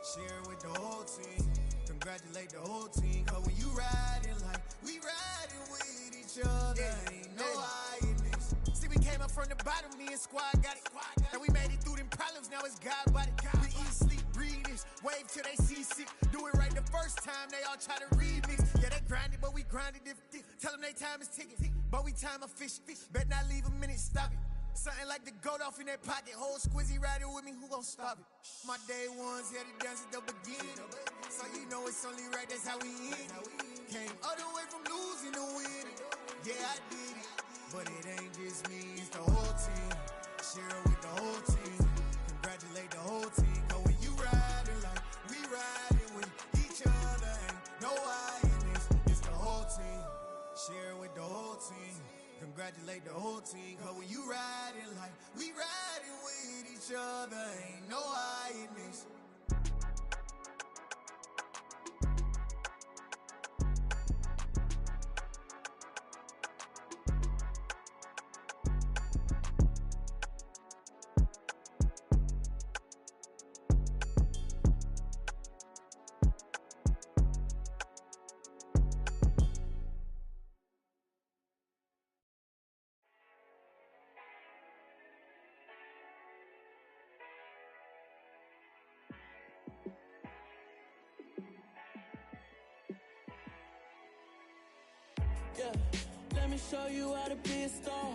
Share it with the whole team. Congratulate the whole team. Cause when you riding like we riding with each other, ain't no I in this. See, we came up from the bottom, me and squad got it. And we made it through them problems, now it's God body. We eat, sleep, breathe this. Wave till they see sick. Do it right the first time, they all try to remix. Yeah, they grinded, but we grinded different. Tell them they time is ticking, but we time a fish. Bet not leave a minute, stop it. Something like the goat off in their pocket. Whole squizzy riding with me, who gon' stop it? My day ones here to dance at the beginning. So you know it's only right, that's how we end it. Came all the way from losing to winning. Yeah, I did it. But it ain't just me, it's the whole team. Share it with the whole team. Congratulate the whole team. Cause when you riding like we riding with each other, ain't no I in this. It's the whole team. Share it with the whole team. Congratulate the whole team. Cause when you riding like we riding with each other, ain't no I in this. Yeah, let me show you how to be a star.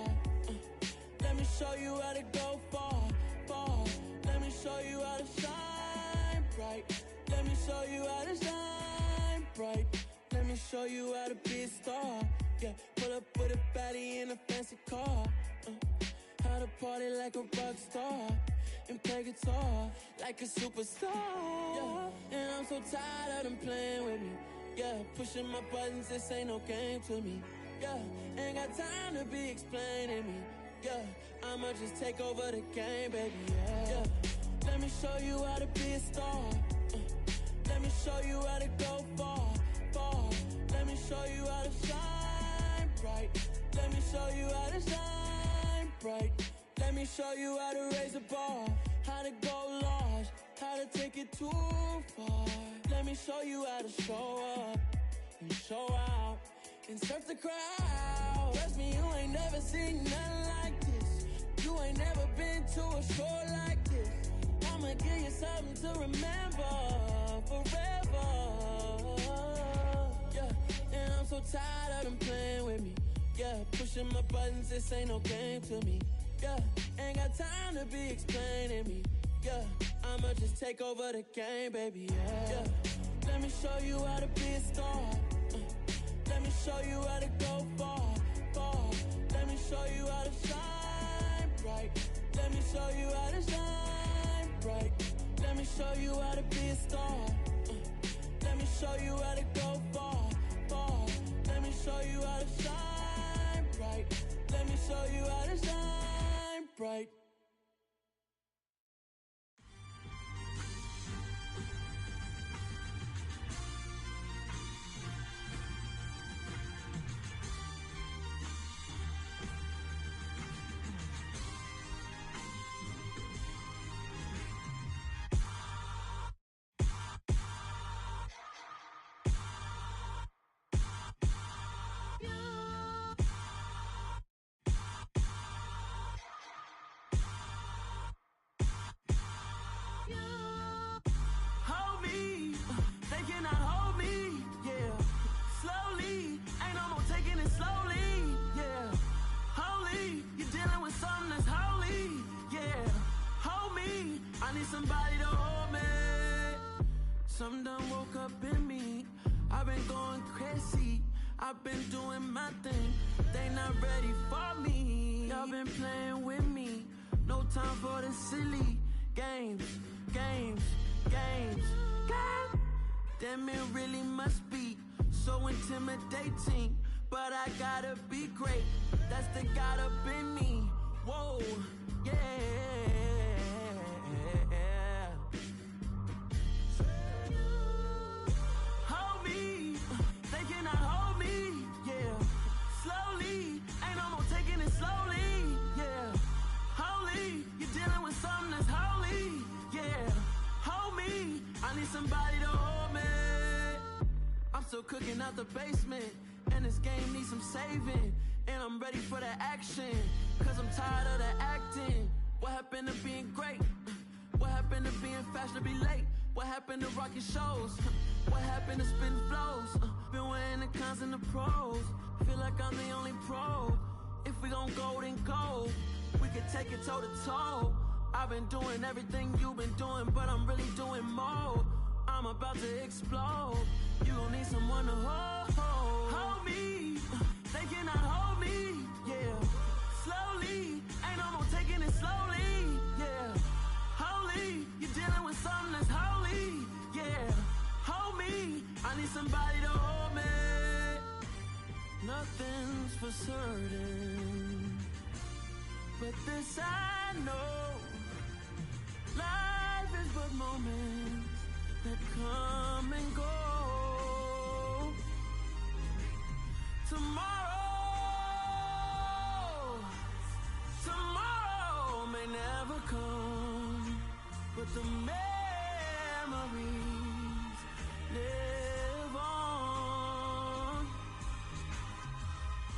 Let me show you how to go far, far. Let me show you how to shine bright. Let me show you how to shine bright. Let me show you how to be a star. Yeah, pull up with a baddie in a fancy car. How to party like a rock star and play guitar like a superstar. Yeah, and I'm so tired of them playing with me. Yeah, pushing my buttons, this ain't no game to me. Yeah, ain't got time to be explaining me. Yeah, I'ma just take over the game, baby. Yeah, let me show you how to be a star. Let me show you how to go far, far. Let me show you how to shine bright. Let me show you how to shine bright. Let me show you how to raise a bar, how to go large, how to take it too far. Let me show you how to show up and show out and surf the crowd. Trust me, you ain't never seen nothing like this. You ain't never been to a show like this. I'ma give you something to remember forever. Yeah, and I'm so tired of them playing with me. Yeah, pushing my buttons, this ain't no game to me. Yeah, ain't got time to be explaining me. Yeah, I'ma just take over the game, baby. Yeah, let me show you how to be a star. Let me show you how to go far, far. Let me show you how to shine bright. Let me show you how to shine bright. Let me show you how to be a star. Let me show you how to go far, far. Let me show you how to shine bright. Let me show you how to shine bright. you're dealing with something that's holy. Yeah, hold me. I need somebody to hold me. Something done woke up in me. I've been going crazy. I've been doing my thing. They not ready for me. Y'all been playing with me. No time for the silly games. Damn, it really must be so intimidating. But I gotta be great. That's the God up in me. Whoa, yeah. Hold me. They cannot hold me. Yeah. Slowly. Ain't no more taking it slowly. Yeah. Holy. You're dealing with something that's holy. Yeah. Hold me. I need somebody to hold me. I'm still cooking out the basement. And this game needs some saving. And I'm ready for the action. Cause I'm tired of the acting. What happened to being great? What happened to being fashionably late? What happened to rocking shows? What happened to spitting flows? Been weighing the cons and the pros. Feel like I'm the only pro. If we gon' go, then go. We could take it toe to toe. I've been doing everything you've been doing, but I'm really doing more. I'm about to explode. You gon' need someone to hold me. They cannot hold me. Yeah. Slowly. Ain't no more taking it slowly. Yeah. Holy. You're dealing with something that's holy. Yeah. Hold me. I need somebody to hold me. Nothing's for certain, but this I know. Life is but moments that come and go. Tomorrow may never come, but the memories live on.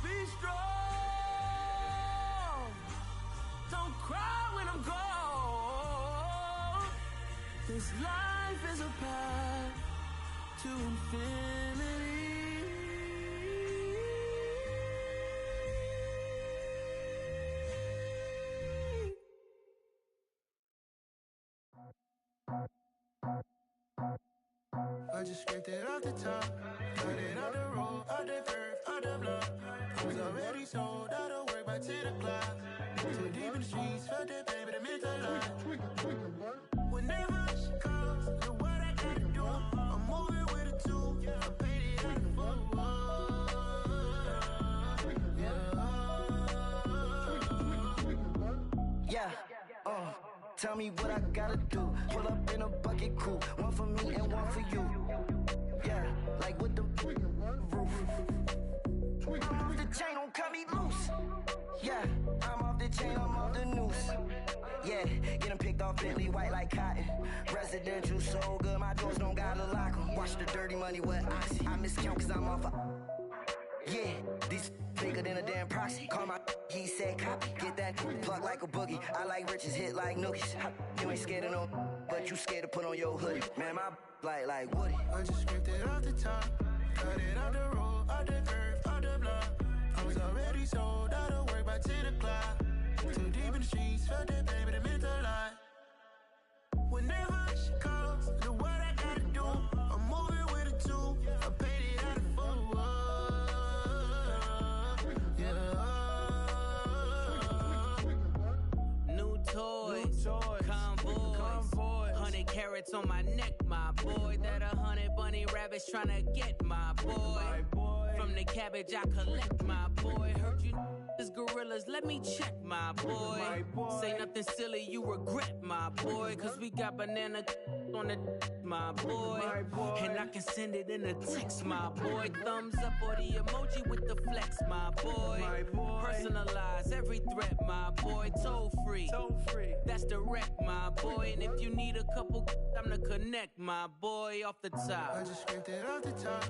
Be strong, don't cry when I'm gone. This life is a path to infinity. I just scraped it off the top, cut it off the road, off the curve, off the block. I was already sold out of work by 10 o'clock. Too deep in the streets, felt that baby, the mental lie. Whenever she calls, look what I gotta do. I'm moving with a two, I paid it out the full. Yeah, tell me what I gotta do. Pull up in a bucket crew, one for me and one for you. Yeah, like with the roof. I'm off the chain, don't cut me loose. Yeah, I'm off the chain, I'm off the noose. Yeah, getting picked off Bentley, white like cotton. Residential so good, my doors don't gotta lock 'em. Watch the dirty money with Oxy. I miscount cause I'm off a... Yeah, these bigger than a damn proxy. Call my he said copy. Get that plug like a boogie. I like riches, hit like nookies. You ain't scared of no, but you scared to put on your hoodie. Man, my like Woody. I just scraped it off the top, cut it off the road, off the curve, off the block. I was already sold out of work by 10 o'clock. Too deep in the streets, felt that baby, the mental lie. Whenever she calls, look what I gotta do. I'm moving with a two, I paid it out of full. New toys, convoys, 100 carats on my neck, my boy. That 100 bunny rabbits tryna get my boy. From the cabbage I collect, my boy. Heard you is gorillas, let me check, my boy. Say nothing silly, you regret, my boy. Cause we got banana on the my boy. And I can send it in a text, my boy. Thumbs up or the emoji with the flex, my boy. Personalize every threat, my boy. Toll free, that's direct, my boy. And if you need a couple, I'm to connect, my boy. Off the top, I just scraped it off the top,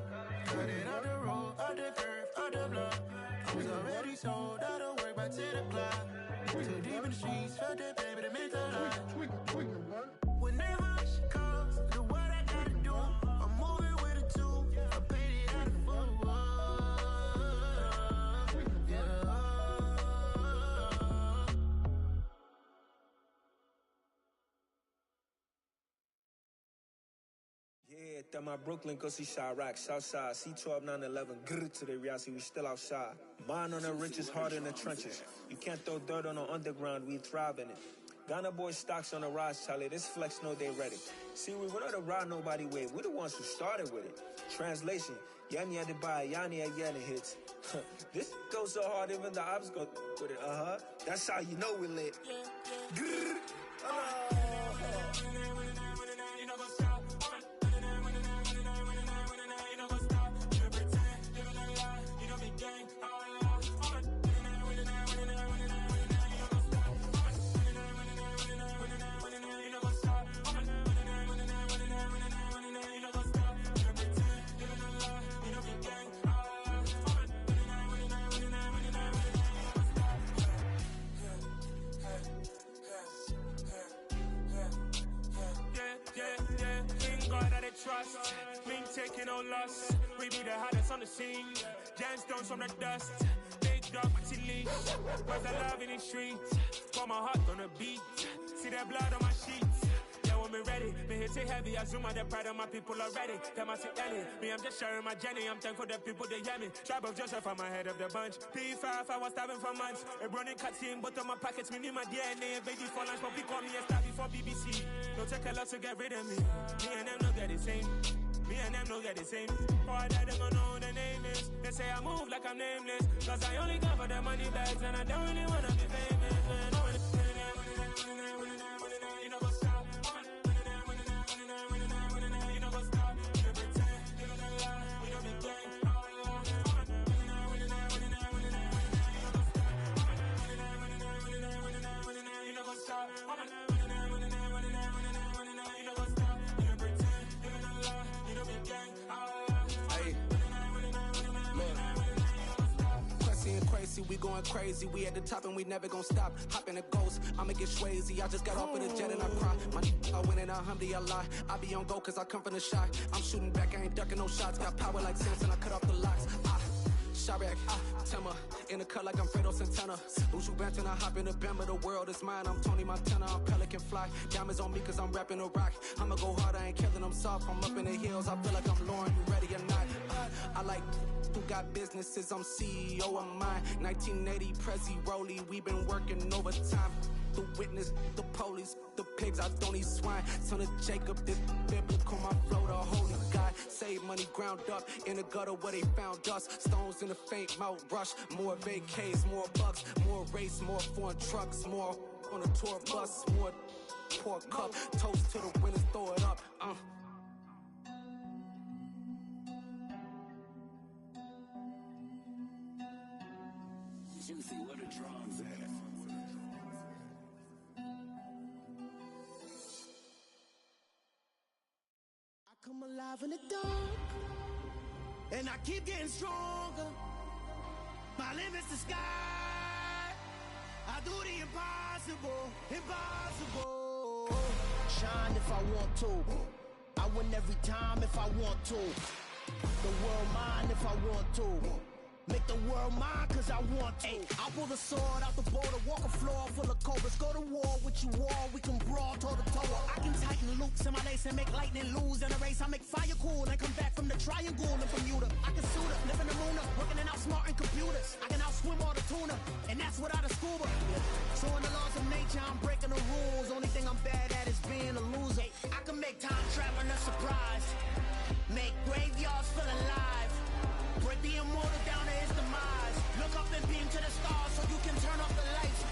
cut it off the road, off the curve, off the block. I was already sold out of work by 10 o'clock. Too deep in the streets, felt that baby, the mental lie. Whenever she calls, look what I gotta do. I'm moving with a two, I paid it out of full. that my Brooklyn go see Chirac, Southside, C12 911, grrr to the Riasi, we still outside. Mine on the riches, hard in the trenches. You can't throw dirt on the underground, we thrive in it. Ghana boys stocks on the rise, Charlie, this flex know they ready. See, we not to ride nobody with, we the ones who started with it. Translation, Yanni had to buy, Yanni had Yanni hits. This goes so hard, even the ops go with it, That's how you know we lit. Grrr, trust, me taking no loss. We be the hottest on the scene. Gemstones from the dust. Big dog, Maxi leash. Where's the love in the streets? Got my heart on the beat. See that blood on my sheets. Yeah, when me ready, me hit it heavy. I zoom out the pride of my people already. Them I see Ellie. Me, I'm just sharing my journey. I'm thankful the people they hear me. Tribe of Joseph, I'm ahead of the bunch. P5, I was starving for months. A running cutscene, but on my pockets, me need my DNA. Baby for lunch, but we call me a star before BBC. Don't take a lot to get rid of me. Me and them don't get the same. Me and them don't get the same. Boy, that they gonna know who the name is. They say I move like I'm nameless. Cause I only come for the money bags and I don't really wanna be famous. You know what's up? You know what's up? You pretend, you don't lie, you don't be gang. You know what's up? We going crazy, we at the top and we never gonna stop. Hop in a ghost, I'ma get swayzy. I just got off of the jet and I cry. I win in a Humvee, I lie. I be on go cause I come from the shot. I'm shooting back, I ain't ducking no shots. Got power like Samson, I cut off the locks. Chirac, Timmer, in the cut like I'm Fredo Santana. Lose you bent and I hop in the Bama, the world is mine. I'm Tony Montana, I'm Pelican Fly. Diamonds on me cause I'm rapping a rock. I'ma go hard, I ain't killing them soft. I'm up in the hills, I feel like I'm Lauren, you ready or not? I like who got businesses, I'm CEO of mine. 1980, Prezi Rolly, we been working overtime. The witness, the police, the pigs, I don't eat swine. Son of Jacob, this biblical, my flow, the holy God. Save money ground up in the gutter where they found us. Stones in the faint mouth rush. More vacays, more bucks, more race, more foreign trucks, more on a tour bus, more pour cup. Toast to the winners, throw it up. Juicy, where the drums at? Come alive in the dark, and I keep getting stronger. My limit's the sky. I do the impossible, impossible. Shine if I want to. I win every time if I want to. The world mine if I want to. Make the world mine cause I want to. I pull the sword out the border, walk a floor full of cobras. Go to war with you all, we can brawl toe to toe. I can tighten loops in my lace and make lightning lose in a race. I make fire cool and come back from the triangle in Bermuda. I can suit up, live in the moon up, working and outsmarting computers. I can outswim all the tuna, and that's without a scuba. So in the laws of nature, I'm breaking the rules. Only thing I'm bad at is being a loser. I can make time traveling a surprise. Make graveyards feel alive. Break the immortal down to his demise. Look up and beam to the stars so you can turn off the lights.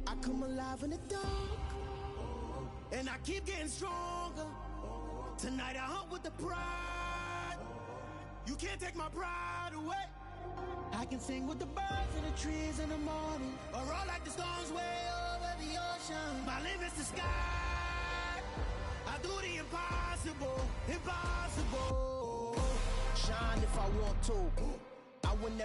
I come alive in the dark, and I keep getting stronger. Tonight I hunt with the pride. You can't take my pride away. I can sing with the birds and the trees in the morning, or roll like the storms way over the ocean. My limit's the sky. I do the impossible, impossible. Shine if I want to. I win every